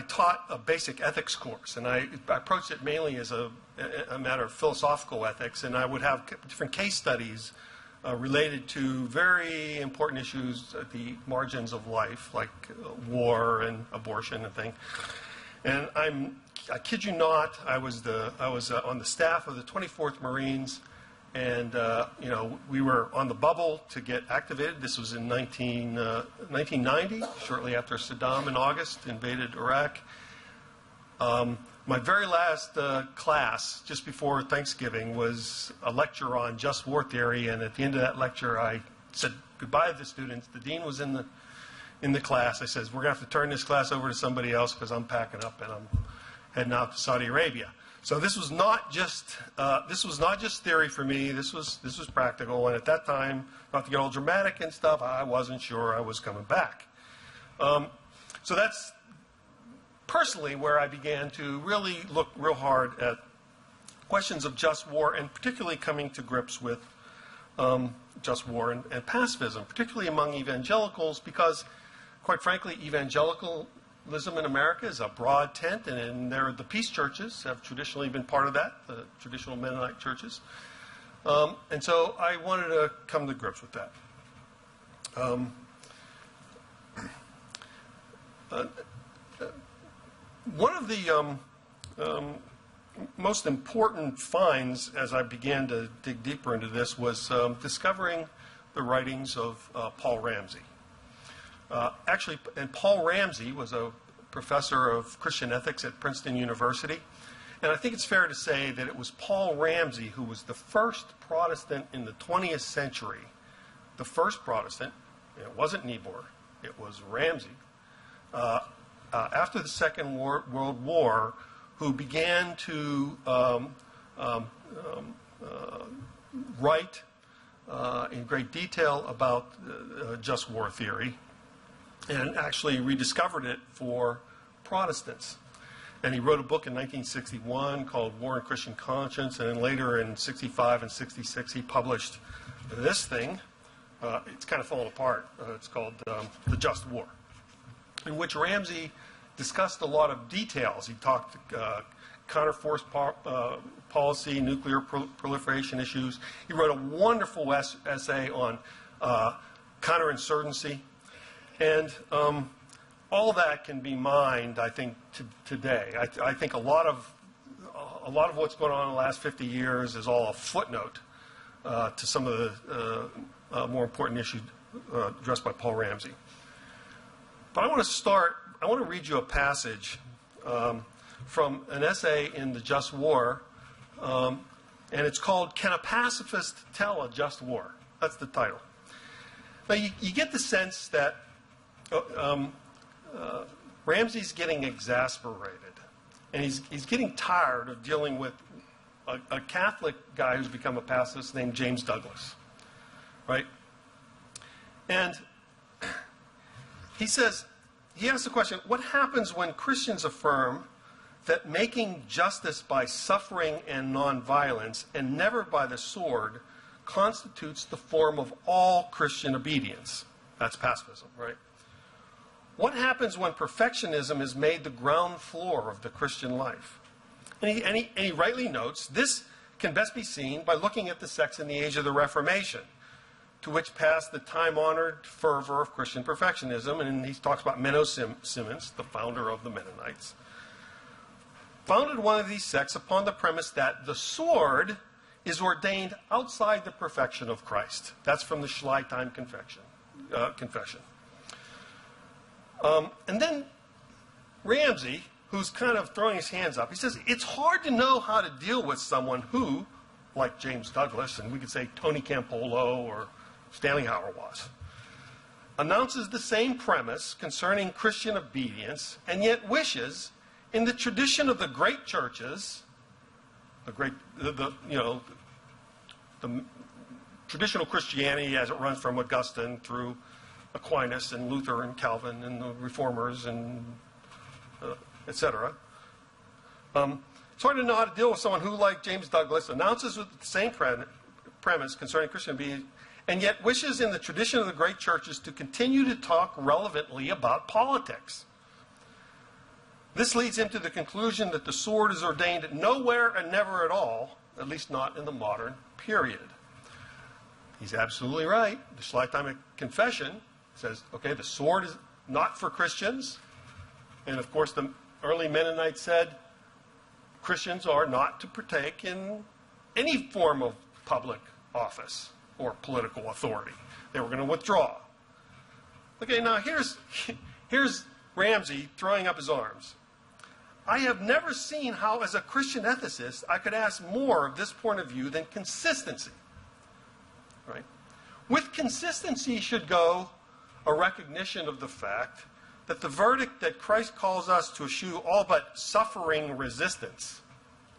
taught a basic ethics course, and I approached it mainly as a matter of philosophical ethics, and I would have different case studies related to very important issues at the margins of life, like war and abortion and things. And I kid you not, I was on the staff of the 24th Marines, and we were on the bubble to get activated. This was in 1990, shortly after Saddam in August invaded Iraq. My very last class, just before Thanksgiving, was a lecture on just war theory, and at the end of that lecture, I said goodbye to the students. The dean was in the class. I said, "We're going to have to turn this class over to somebody else because I'm packing up and I'm heading out to Saudi Arabia." So this was not just theory for me. This was practical, and at that time, not to get all dramatic and stuff, I wasn't sure I was coming back. So that's personally where I began to really look real hard at questions of just war, and particularly coming to grips with just war and pacifism, particularly among evangelicals, because, quite frankly, evangelicalism in America is a broad tent, and the peace churches have traditionally been part of that, the traditional Mennonite churches. And so I wanted to come to grips with that. One of the most important finds as I began to dig deeper into this was discovering the writings of Paul Ramsey. Actually, and Paul Ramsey was a professor of Christian ethics at Princeton University. And I think it's fair to say that it was Paul Ramsey who was the first Protestant in the 20th century. The first Protestant, it wasn't Niebuhr, it was Ramsey, after the Second World War, who began to write in great detail about just war theory, and actually rediscovered it for Protestants. And he wrote a book in 1961 called War and Christian Conscience, and then later in 65 and 66 he published this thing. It's kind of fallen apart. It's called The Just War, in which Ramsey discussed a lot of details. He talked counterforce policy, nuclear proliferation issues. He wrote a wonderful essay on counterinsurgency. And all that can be mined, I think, today. I think a lot of what's going on in the last 50 years is all a footnote to some of the more important issues addressed by Paul Ramsey. But I want to read you a passage from an essay in The Just War, and it's called, "Can a Pacifist Tell a Just War?" That's the title. Now, you get the sense that Ramsey's getting exasperated, and he's getting tired of dealing with a Catholic guy who's become a pacifist named James Douglas, right? And he asks the question, what happens when Christians affirm that making justice by suffering and nonviolence, and never by the sword, constitutes the form of all Christian obedience? That's pacifism, right? What happens when perfectionism is made the ground floor of the Christian life? And he rightly notes, this can best be seen by looking at the sects in the age of the Reformation, to which passed the time-honored fervor of Christian perfectionism. And he talks about Menno Simons, the founder of the Mennonites, founded one of these sects upon the premise that the sword is ordained outside the perfection of Christ. That's from the Schleitheim Confession. And then Ramsey, who's kind of throwing his hands up, he says, it's hard to know how to deal with someone who, like James Douglas, and we could say Tony Campolo or Stanley Hauerwas, announces the same premise concerning Christian obedience, and yet wishes, in the tradition of the great churches, the traditional Christianity as it runs from Augustine through Aquinas and Luther and Calvin and the Reformers and etc. It's hard to know how to deal with someone who, like James Douglas, announces with the same premise concerning Christian being, and yet wishes in the tradition of the great churches to continue to talk relevantly about politics. This leads him to the conclusion that the sword is ordained nowhere and never at all, at least not in the modern period. He's absolutely right. The Schleitheim Confession says, okay, the sword is not for Christians. And of course, the early Mennonites said Christians are not to partake in any form of public office or political authority. They were going to withdraw. Okay, now here's Ramsey throwing up his arms. I have never seen how, as a Christian ethicist, I could ask more of this point of view than consistency. Right? With consistency should go a recognition of the fact that the verdict that Christ calls us to eschew all but suffering resistance,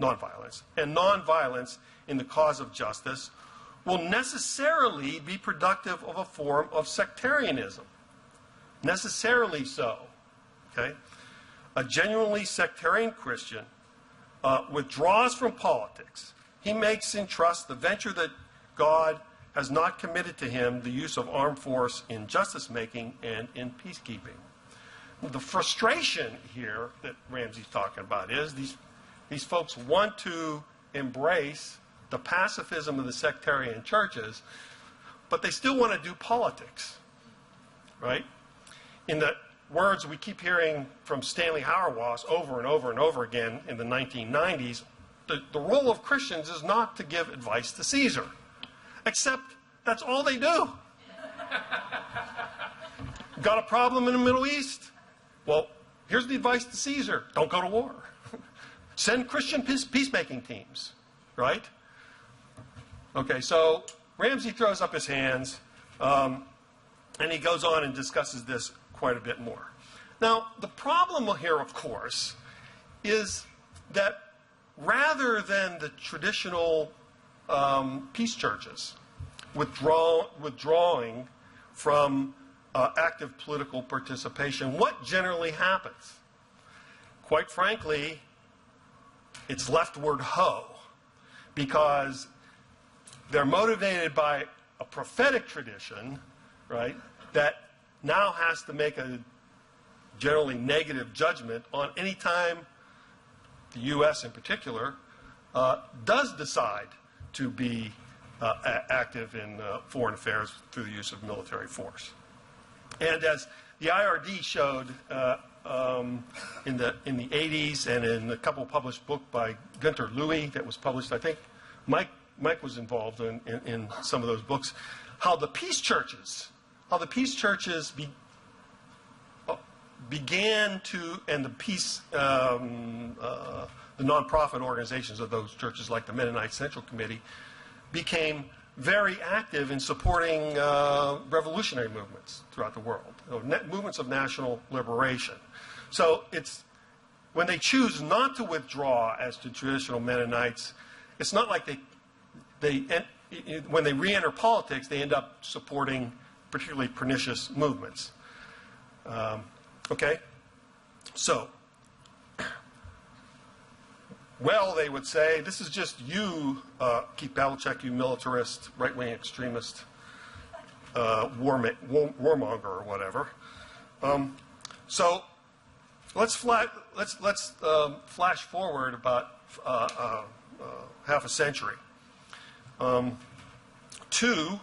nonviolence, and nonviolence in the cause of justice will necessarily be productive of a form of sectarianism. Necessarily so. Okay? A genuinely sectarian Christian withdraws from politics. He makes in trust the venture that God has not committed to him the use of armed force in justice making and in peacekeeping. The frustration here that Ramsey's talking about is these folks want to embrace the pacifism of the sectarian churches, but they still want to do politics, right? In the words we keep hearing from Stanley Hauerwas over and over and over again in the 1990s, the role of Christians is not to give advice to Caesar, except that's all they do. Got a problem in the Middle East? Well, here's the advice to Caesar. Don't go to war. Send Christian peacemaking teams, right? Okay, so Ramsey throws up his hands, and he goes on and discusses this quite a bit more. Now, the problem here, of course, is that rather than the traditional peace churches withdrawing from active political participation, what generally happens? Quite frankly, it's leftward ho, because they're motivated by a prophetic tradition, right, that now has to make a generally negative judgment on any time the U.S. in particular does decide to be active in foreign affairs through the use of military force. And as the IRD showed in the 80s, and in a couple published book by Günter Louis that was published, I think Mike was involved in some of those books, how the peace churches began to, and the peace, the nonprofit organizations of those churches, like the Mennonite Central Committee, became very active in supporting revolutionary movements throughout the world, movements of national liberation. So it's when they choose not to withdraw as to traditional Mennonites, it's not like when they re-enter politics, they end up supporting particularly pernicious movements. Okay? So, well, they would say, this is just you, Keith Pavlischek, you militarist, right-wing extremist, warmonger or whatever. So let's flash forward about half a century to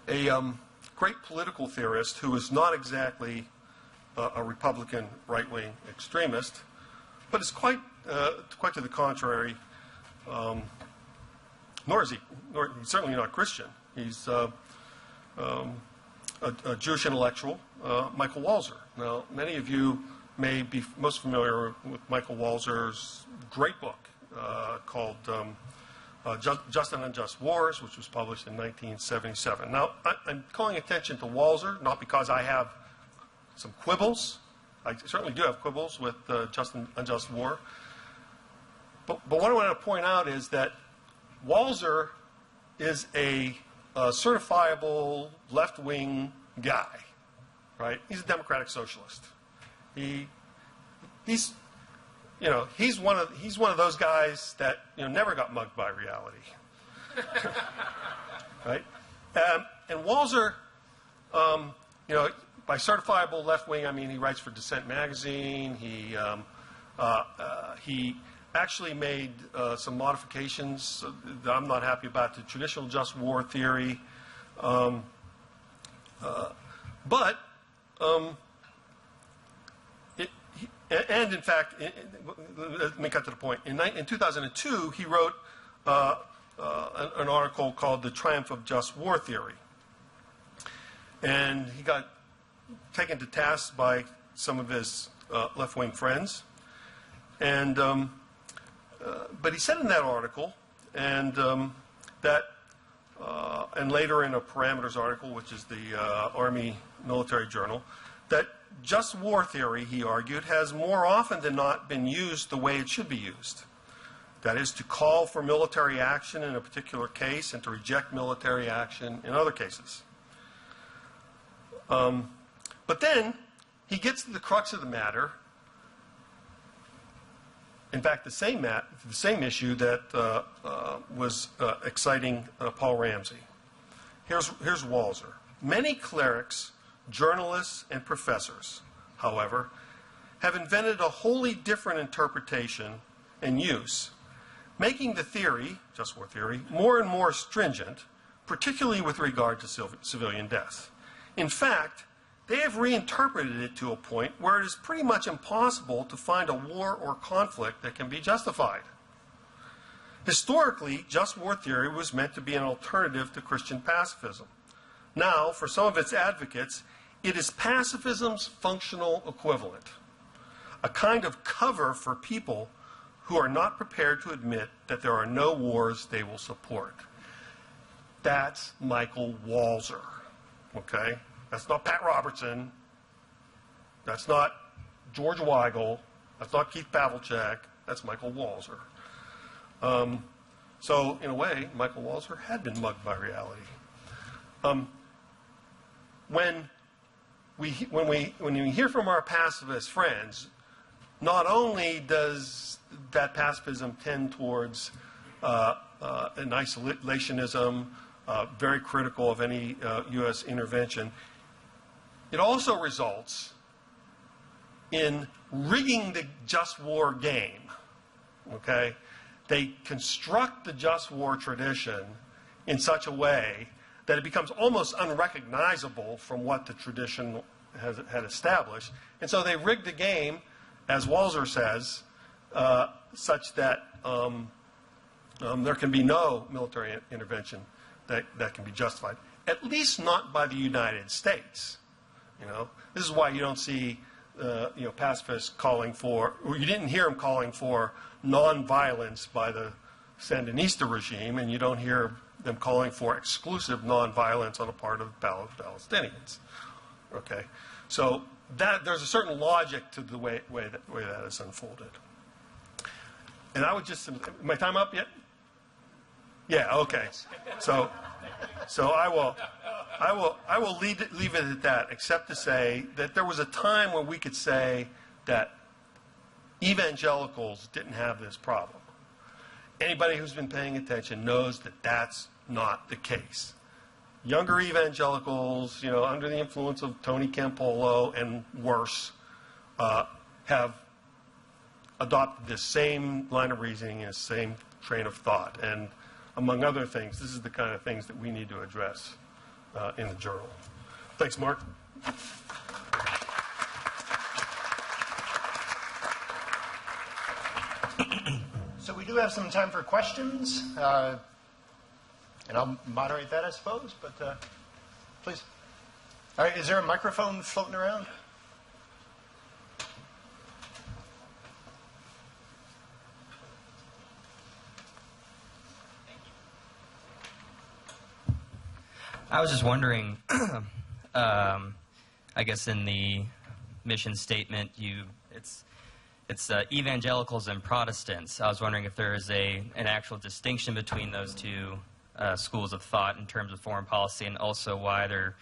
a great political theorist who is not exactly a Republican right-wing extremist, but is quite to the contrary. Nor he's certainly not Christian. He's a Jewish intellectual, Michael Walzer. Now, many of you may be most familiar with Michael Walzer's great book called Just and Unjust Wars, which was published in 1977. Now, I'm calling attention to Walzer, not because I have some quibbles. I certainly do have quibbles with Just and Unjust War. But what I want to point out is that Walzer is a certifiable left-wing guy, right? He's a democratic socialist. He he's one of those guys that never got mugged by reality, right? And Walzer, by certifiable left wing, I mean he writes for Dissent magazine. He actually made some modifications that I'm not happy about to traditional just war theory. And in fact, let me cut to the point. In 2002, he wrote an article called "The Triumph of Just War Theory," and he got taken to task by some of his left-wing friends. And but he said in that article, and and later in a Parameters article, which is the Army Military Journal, that just war theory, he argued, has more often than not been used the way it should be used. That is, to call for military action in a particular case and to reject military action in other cases. But then he gets to the crux of the matter. In fact, the same issue that was exciting Paul Ramsey. Here's Walzer. Many clerics, journalists, and professors, however, have invented a wholly different interpretation and use, making the theory, just war theory, more and more stringent, particularly with regard to civilian death. In fact, they have reinterpreted it to a point where it is pretty much impossible to find a war or conflict that can be justified. Historically, just war theory was meant to be an alternative to Christian pacifism. Now, for some of its advocates, it is pacifism's functional equivalent, a kind of cover for people who are not prepared to admit that there are no wars they will support. That's Michael Walzer, okay? That's not Pat Robertson. That's not George Weigel. That's not Keith Pavlischek. That's Michael Walzer. So, in a way, Michael Walzer had been mugged by reality. When we hear from our pacifist friends, not only does that pacifism tend towards an isolationism, very critical of any U.S. intervention, it also results in rigging the just war game, okay? They construct the just war tradition in such a way that it becomes almost unrecognizable from what the tradition had established. And so they rig the game, as Walzer says, such that there can be no military intervention that can be justified, at least not by the United States. This is why you don't see pacifists calling for, or you didn't hear them calling for nonviolence by the Sandinista regime, and you don't hear them calling for exclusive nonviolence on the part of Palestinians. Okay, so there's a certain logic to the way that is unfolded. And I would just, my time up yet? Yeah. Okay. So I will leave it at that, except to say that there was a time when we could say that evangelicals didn't have this problem. Anybody who's been paying attention knows that that's not the case. Younger evangelicals, under the influence of Tony Campolo and worse, have adopted this same line of reasoning and the same train of thought. And among other things, this is the kind of things that we need to address in the journal. Thanks, Mark. So we do have some time for questions, and I'll moderate that, I suppose, but please. All right, is there a microphone floating around? I was just wondering, I guess in the mission statement, it's evangelicals and Protestants. I was wondering if there is an actual distinction between those two schools of thought in terms of foreign policy, and also why there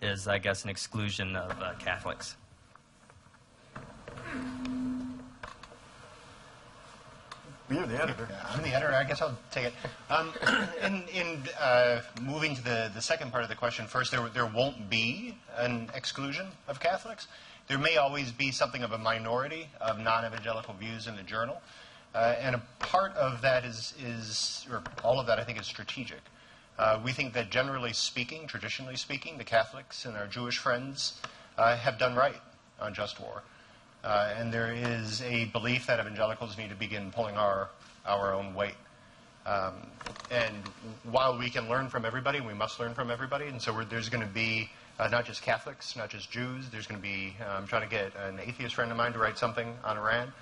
is, I guess, an exclusion of Catholics. You're the editor. I'm the editor. I guess I'll take it. In moving to the second part of the question, first, there won't be an exclusion of Catholics. There may always be something of a minority of non-evangelical views in the journal. And a part of that or all of that, I think, is strategic. We think that generally speaking, traditionally speaking, the Catholics and our Jewish friends have done right on just war. And there is a belief that evangelicals need to begin pulling our own weight. And while we can learn from everybody, we must learn from everybody. And so there's going to be not just Catholics, not just Jews. There's going to be, I'm trying to get an atheist friend of mine to write something on Iran.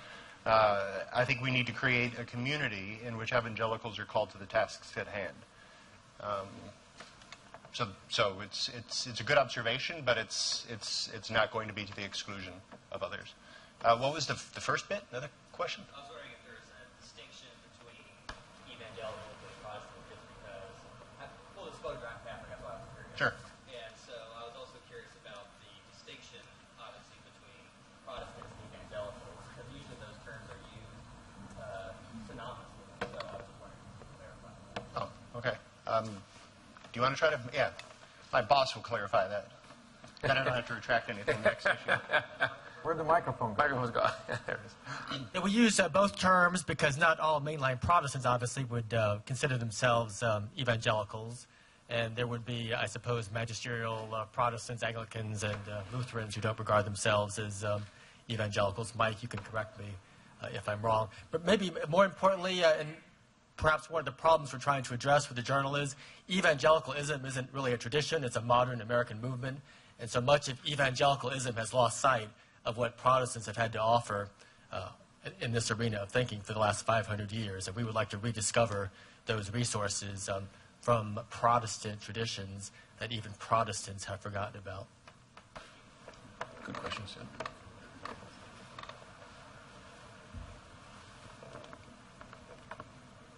I think we need to create a community in which evangelicals are called to the tasks at hand. So it's a good observation, but it's not going to be to the exclusion of others. What was the first bit? Another question? I was wondering if there's a distinction between evangelicals and Protestants, just because, full disclosure, I'm Catholic, that's why I was curious. Sure. And so I was also curious about the distinction, obviously, between Protestants and evangelicals, because usually those terms are used synonymously. So I was just wondering if you could clarify that. Oh, okay. Do you want to try to? Yeah. My boss will clarify that. Then I don't have to retract anything next issue. Where'd the microphone go? Microphone's gone. There it is. Yeah, we use both terms because not all mainline Protestants obviously would consider themselves evangelicals. And there would be, I suppose, magisterial Protestants, Anglicans, and Lutherans who don't regard themselves as evangelicals. Mike, you can correct me if I'm wrong. But maybe more importantly, and perhaps one of the problems we're trying to address with the journal is evangelicalism isn't really a tradition. It's a modern American movement. And so much of evangelicalism has lost sight of what Protestants have had to offer in this arena of thinking for the last 500 years. And we would like to rediscover those resources from Protestant traditions that even Protestants have forgotten about. Good question, Sid.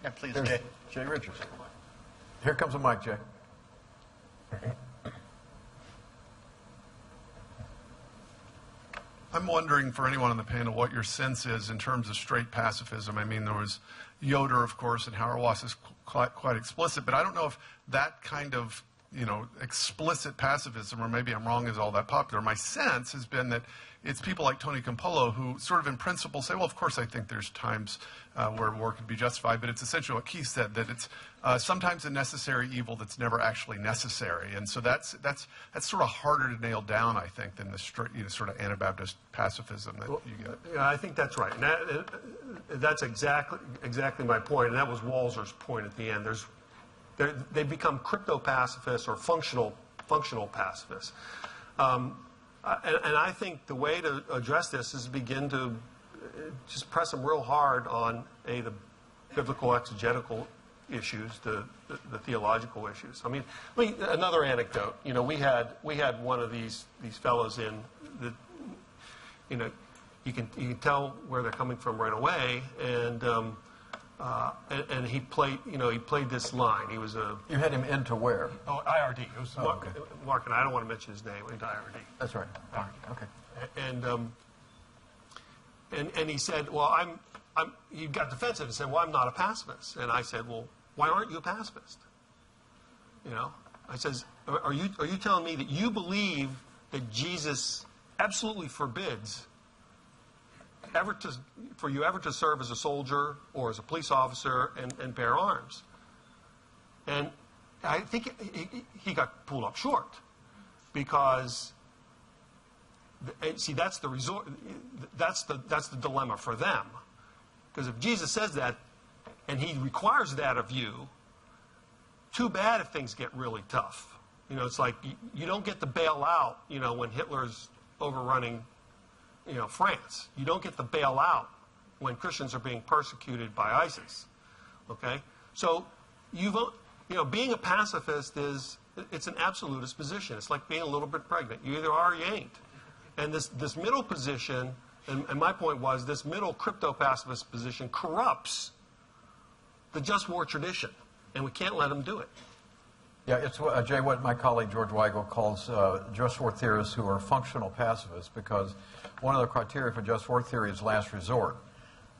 Yeah, please, There's Jay. Jay Richards. Here comes a mic, Jay. I'm wondering, for anyone on the panel, what your sense is in terms of straight pacifism. I mean, there was Yoder, of course, and Hauerwas is quite explicit, but I don't know if that kind of, explicit pacifism, or maybe I'm wrong, is all that popular. My sense has been that it's people like Tony Campolo who sort of in principle say, well, of course I think there's times where war could be justified, but it's essentially what Keith said, that it's sometimes a necessary evil that's never actually necessary. And so that's sort of harder to nail down, I think, than the sort of Anabaptist pacifism that you get. Yeah, I think that's right. And that's exactly my point, and that was Walzer's point at the end. They become crypto-pacifists or functional pacifists. And I think the way to address this is begin to just press them real hard on, the biblical exegetical issues, the theological issues. I mean, another anecdote. We had one of these fellows in that, you can tell where they're coming from right away, and he played this line. He was a... You had him into where? Oh, IRD. It was okay. Marc, and I don't want to mention his name, into IRD. That's right. Okay. And he said, well, he got defensive and said, well, I'm not a pacifist. And I said, well, why aren't you a pacifist? I says, are you telling me that you believe that Jesus absolutely forbids for you ever to serve as a soldier or as a police officer and bear arms? And I think he got pulled up short, because see, that's the resort. That's the dilemma for them, because if Jesus says that and he requires that of you, too bad if things get really tough. It's like you don't get to bail out. When Hitler's overrunning France. You don't get to bail out when Christians are being persecuted by ISIS. Okay? So, being a pacifist it's an absolutist position. It's like being a little bit pregnant. You either are or you ain't. And this middle position, and my point was, this middle crypto-pacifist position corrupts the just war tradition, and we can't let them do it. Yeah, it's Jay, what my colleague George Weigel calls just war theorists who are functional pacifists, because one of the criteria for just war theory is last resort.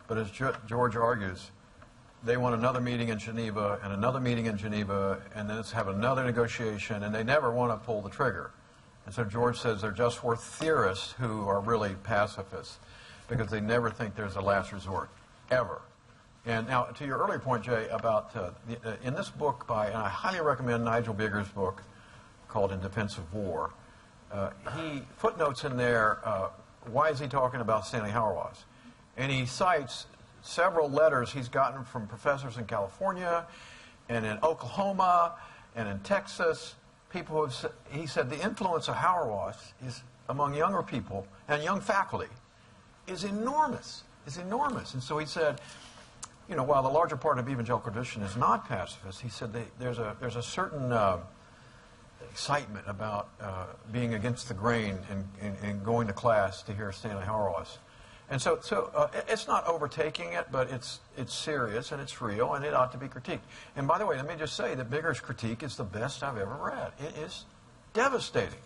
But as George argues, they want another meeting in Geneva and another meeting in Geneva, and then let's have another negotiation, and they never want to pull the trigger. And so George says they're just war theorists who are really pacifists because they never think there's a last resort, ever. And now, to your earlier point, Jay, about in this book and I highly recommend Nigel Bigger's book called In Defense of War, he footnotes in there, why is he talking about Stanley Hauerwas? And he cites several letters he's gotten from professors in California and in Oklahoma and in Texas. People who have said, he said the influence of Hauerwas is among younger people and young faculty is enormous, And so he said, you know, while the larger part of evangelical tradition is not pacifist, he said there's a certain excitement about being against the grain and going to class to hear Stanley Hauerwas. And so it's not overtaking it, but it's serious and it's real and it ought to be critiqued. And by the way, let me just say that Bigger's critique is the best I've ever read. It is devastating.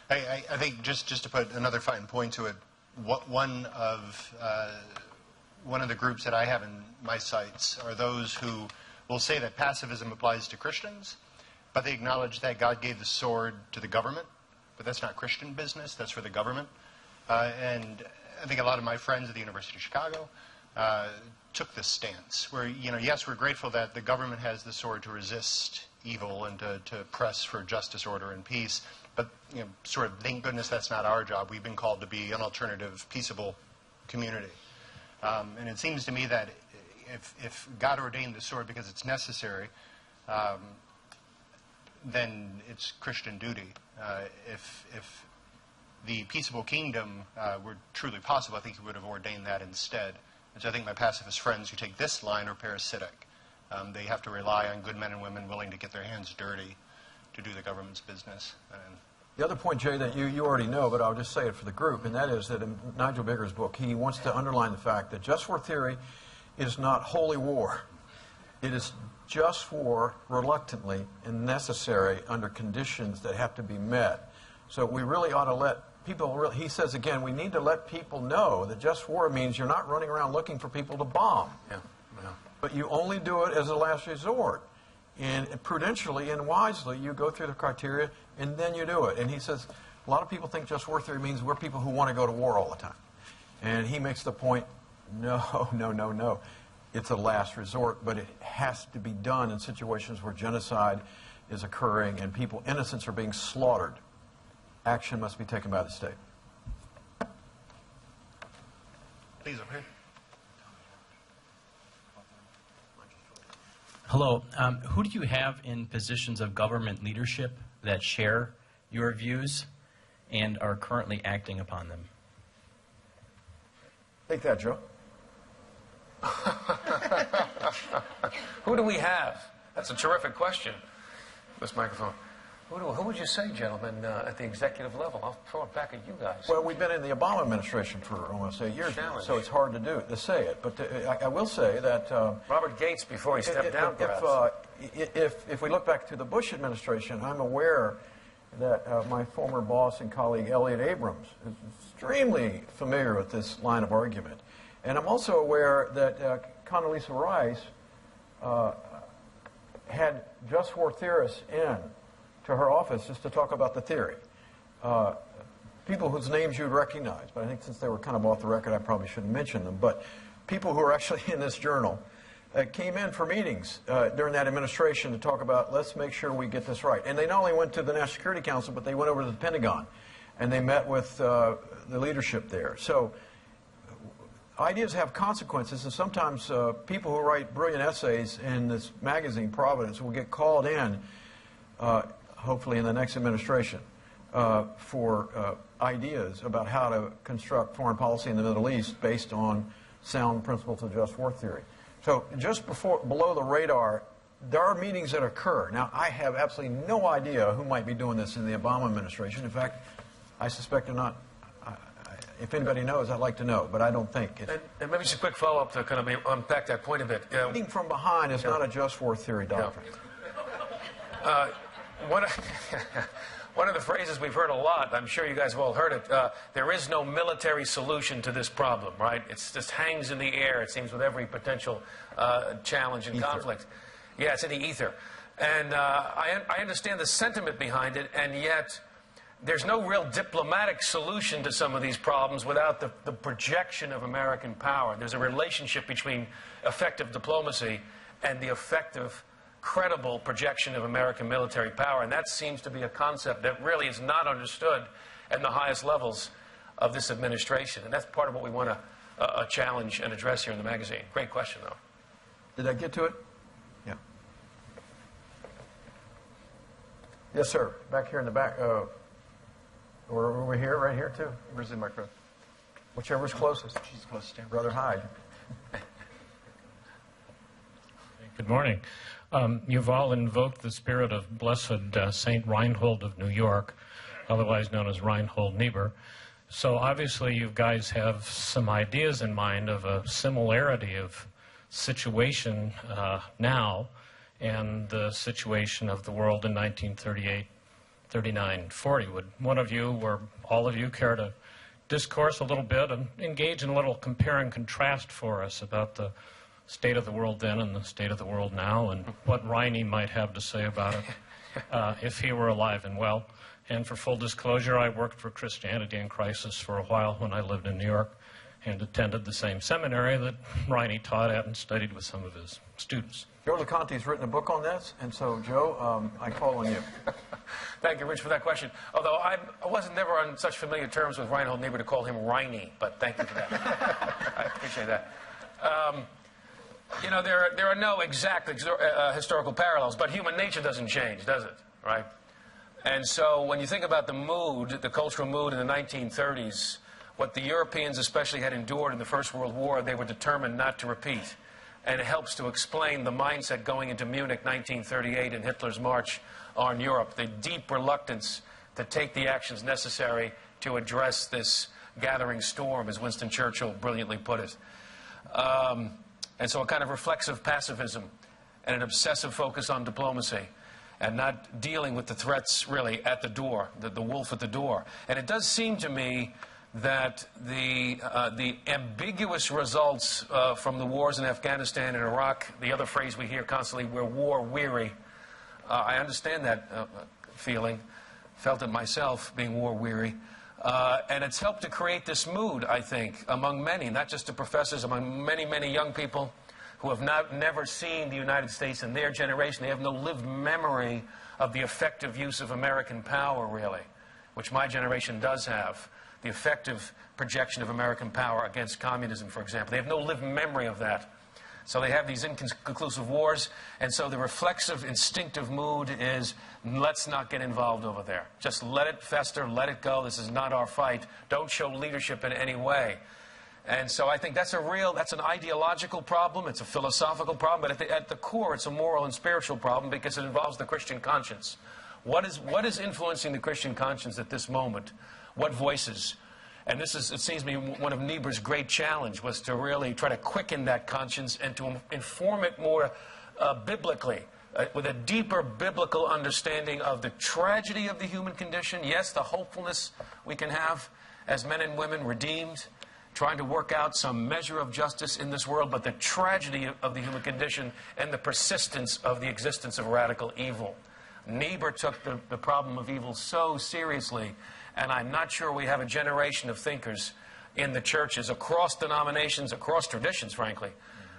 I think just to put another fine point to it, one of the groups that I have in my sights are those who will say that pacifism applies to Christians, but they acknowledge that God gave the sword to the government, but that's not Christian business, that's for the government. And I think a lot of my friends at the University of Chicago took this stance where, you know, yes, we're grateful that the government has the sword to resist evil and to press for justice, order, and peace, but, you know, sort of thank goodness that's not our job. We've been called to be an alternative, peaceable community. And it seems to me that if God ordained the sword because it's necessary, then it's Christian duty. If the peaceable kingdom were truly possible, I think he would have ordained that instead. And so I think my pacifist friends who take this line are parasitic. They have to rely on good men and women willing to get their hands dirty to do the government's business. The other point, Jay, that you already know, but I'll just say it for the group, and that is that in Nigel Bigger's book, he wants to underline the fact that just war theory is not holy war. It is just war reluctantly and necessary under conditions that have to be met. So we really ought to let people, he says again, we need to let people know that just war means you're not running around looking for people to bomb. Yeah. But you only do it as a last resort. And prudentially and wisely, you go through the criteria, and then you do it. And he says, a lot of people think just war theory means we're people who want to go to war all the time. And he makes the point, no. It's a last resort, but it has to be done in situations where genocide is occurring and people, innocents, are being slaughtered. Action must be taken by the state. Please, over here. Hello. Who do you have in positions of government leadership that share your views and are currently acting upon them? Take that, Joe. Who do we have? That's a terrific question. This microphone. Who would you say, gentlemen, at the executive level? I'll throw it back at you guys. Well, we've been in the Obama administration for almost 8 years now, so it's hard to say it. But I will say that Robert Gates, before he stepped down, perhaps. If we look back to the Bush administration, I'm aware that my former boss and colleague Elliot Abrams is extremely familiar with this line of argument. And I'm also aware that Condoleezza Rice had just war theorists in to her office just to talk about the theory. People whose names you'd recognize, but I think since they were kind of off the record, I probably shouldn't mention them. But people who are actually in this journal came in for meetings during that administration to talk about, let's make sure we get this right. And they not only went to the National Security Council, but they went over to the Pentagon, and they met with the leadership there. So ideas have consequences, and sometimes people who write brilliant essays in this magazine, Providence, will get called in, hopefully in the next administration, for ideas about how to construct foreign policy in the Middle East based on sound principles of just war theory. So just below the radar, there are meetings that occur. Now, I have absolutely no idea who might be doing this in the Obama administration. In fact, I suspect they're not. If anybody knows, I'd like to know, but I don't think it's... And maybe just a quick follow-up to kind of unpack that point a bit. Leading from behind is not a just war theory doctrine. One of the phrases we've heard a lot, I'm sure you guys have all heard it, there is no military solution to this problem, right? It just hangs in the air, it seems, with every potential challenge and conflict. Yeah, it's in the ether. And I understand the sentiment behind it, and yet there's no real diplomatic solution to some of these problems without the projection of American power. There's a relationship between effective diplomacy and the effective, credible projection of American military power. And that seems to be a concept that really is not understood at the highest levels of this administration. And that's part of what we want to challenge and address here in the magazine. Great question, though. Did I get to it? Yeah. Yes, sir. Back here in the back. Or over here, right here, too. Where's the microphone? Whichever's closest. She's close to Brother Hyde. Good morning. You've all invoked the spirit of blessed Saint Reinhold of New York, otherwise known as Reinhold Niebuhr. So obviously you guys have some ideas in mind of a similarity of situation now and the situation of the world in 1938, 39, 40. Would one of you or all of you care to discourse a little bit and engage in a little compare and contrast for us about the state of the world then and the state of the world now, and what Riney might have to say about it if he were alive and well? And for full disclosure, I worked for Christianity in Crisis for a while when I lived in New York and attended the same seminary that Riney taught at and studied with some of his students. Joe Loconte's written a book on this, and so, Joe, I call on you. Thank you, Rich, for that question. Although I wasn't never on such familiar terms with Reinhold Niebuhr to call him Riney, but thank you for that. I appreciate that. You know, there are no exact historical parallels, but human nature doesn't change, does it? Right? And so when you think about the mood, the cultural mood in the 1930s, what the Europeans especially had endured in the First World War, they were determined not to repeat. And it helps to explain the mindset going into Munich 1938 and Hitler's march on Europe, the deep reluctance to take the actions necessary to address this gathering storm, as Winston Churchill brilliantly put it. And so a kind of reflexive pacifism and an obsessive focus on diplomacy and not dealing with the threats really at the door, the wolf at the door. And it does seem to me that the ambiguous results from the wars in Afghanistan and Iraq, the other phrase we hear constantly, we're war-weary. I understand that feeling, felt it myself, being war-weary. And it's helped to create this mood, I think, among many, not just the professors, among many, many young people who have never seen the United States in their generation. They have no lived memory of the effective use of American power, really, which my generation does have. The effective projection of American power against communism, for example. They have no lived memory of that. So they have these inconclusive wars, and so the reflexive, instinctive mood is, let's not get involved over there. Just let it fester, let it go. This is not our fight. Don't show leadership in any way. And so I think that's an ideological problem. It's a philosophical problem, but at the core, it's a moral and spiritual problem because it involves the Christian conscience. What is influencing the Christian conscience at this moment? What voices? And this is, it seems to me, one of Niebuhr's great challenge was to really try to quicken that conscience and to inform it more biblically, with a deeper biblical understanding of the tragedy of the human condition. Yes, the hopefulness we can have as men and women redeemed, trying to work out some measure of justice in this world, but the tragedy of the human condition and the persistence of the existence of radical evil. Niebuhr took the problem of evil so seriously, and I'm not sure we have a generation of thinkers in the churches, across denominations, across traditions, frankly,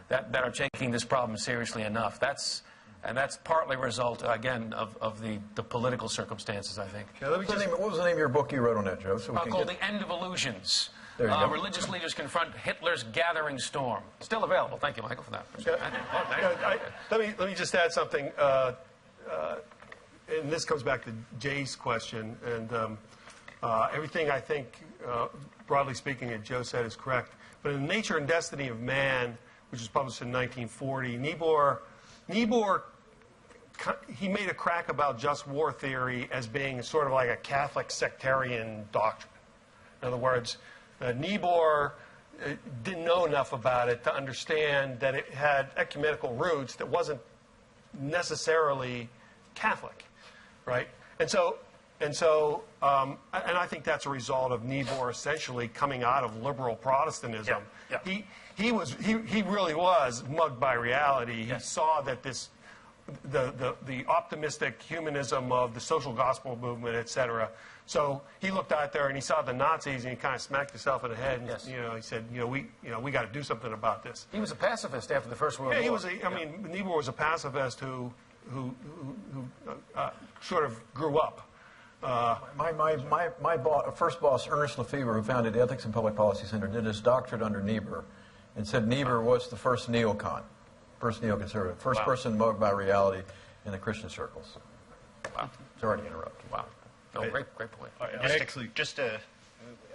that are taking this problem seriously enough. That's partly a result, again, of the political circumstances, I think. Okay, what was the name of your book you wrote on that, Joe? So called The End of Illusions. Religious leaders confront Hitler's gathering storm. Still available. Thank you, Michael, for that. Let me just add something. And this comes back to Jay's question. And everything I think, broadly speaking, that Joe said is correct. But in The Nature and Destiny of Man, which was published in 1940, Niebuhr, he made a crack about just war theory as being sort of like a Catholic sectarian doctrine. In other words, Niebuhr didn't know enough about it to understand that it had ecumenical roots that wasn't necessarily Catholic, right? And so And so, and I think that's a result of Niebuhr essentially coming out of liberal Protestantism. Yeah, yeah. He really was mugged by reality. He saw that the optimistic humanism of the social gospel movement, et cetera. So he looked out there and he saw the Nazis and he kind of smacked himself in the head. And, he said, we got to do something about this. He was a pacifist after the First World War. Yeah, he was. Niebuhr was a pacifist who sort of grew up. My first boss, Ernest Lefebvre, who founded the Ethics and Public Policy Center, did his doctorate under Niebuhr and said Niebuhr was the first neocon, first neoconservative, first person mugged by reality in the Christian circles. Wow. Sorry to interrupt. Wow. No, great point. I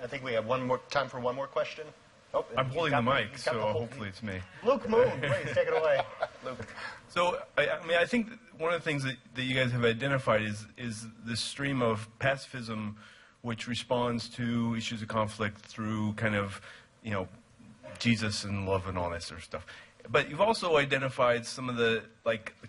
think we have time for one more question. Oh, I'm holding the mic, so hopefully it's me. Luke Moon, please take it away. Luke. So, I think one of the things that you guys have identified is this stream of pacifism which responds to issues of conflict through kind of, Jesus and love and all that sort of stuff. But you've also identified some of the,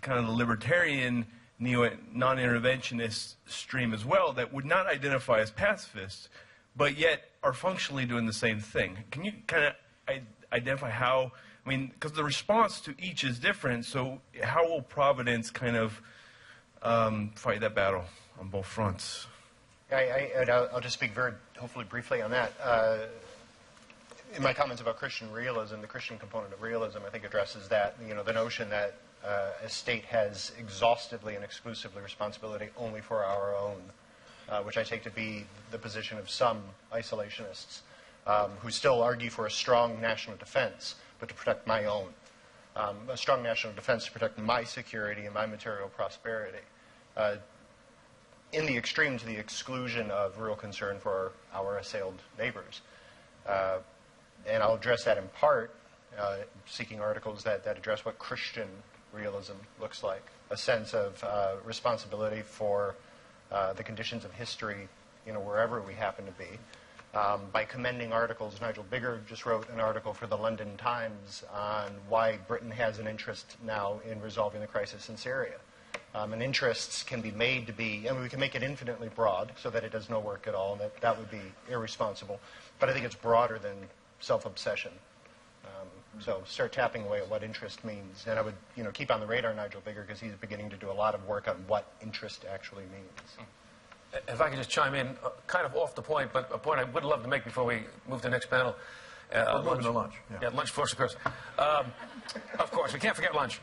kind of the libertarian, non-interventionist stream as well that would not identify as pacifists, but yet are functionally doing the same thing. Can you kind of identify how, because the response to each is different, so how will Providence kind of fight that battle on both fronts? I'll just speak hopefully briefly on that. In my comments about Christian realism, the Christian component of realism, I think addresses that, the notion that a state has exhaustively and exclusively responsibility only for our own, which I take to be the position of some isolationists who still argue for a strong national defense, but to protect my own. A strong national defense to protect my security and my material prosperity. In the extreme to the exclusion of real concern for our assailed neighbors. And I'll address that in part, seeking articles that address what Christian realism looks like. A sense of responsibility for the conditions of history, wherever we happen to be. By commending articles, Nigel Biggar just wrote an article for the London Times on why Britain has an interest now in resolving the crisis in Syria. And interests can be made to be, we can make it infinitely broad so that it does no work at all, and that would be irresponsible. But I think it's broader than self-obsession. So start tapping away at what interest means. And I would keep on the radar Nigel Biggar because he's beginning to do a lot of work on what interest actually means. If I could just chime in, kind of off the point, but a point I would love to make before we move to the next panel. We're moving to lunch. Yeah, lunch, of course. Of course, we can't forget lunch.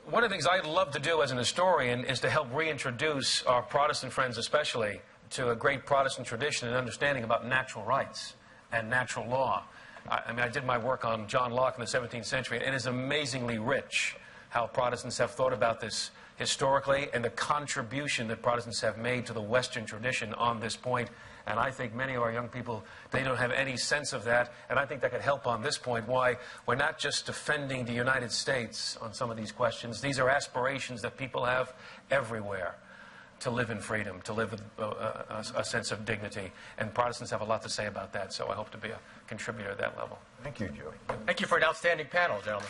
One of the things I'd love to do as an historian is to help reintroduce our Protestant friends especially to a great Protestant tradition and understanding about natural rights and natural law. I did my work on John Locke in the 17th century, and it is amazingly rich how Protestants have thought about this historically and the contribution that Protestants have made to the Western tradition on this point. And I think many of our young people, they don't have any sense of that. And I think that could help on this point, why we're not just defending the United States on some of these questions. These are aspirations that people have everywhere to live in freedom, to live with a sense of dignity. And Protestants have a lot to say about that, so I hope to be a contributor at that level. Thank you, Joey. Thank you for an outstanding panel, gentlemen.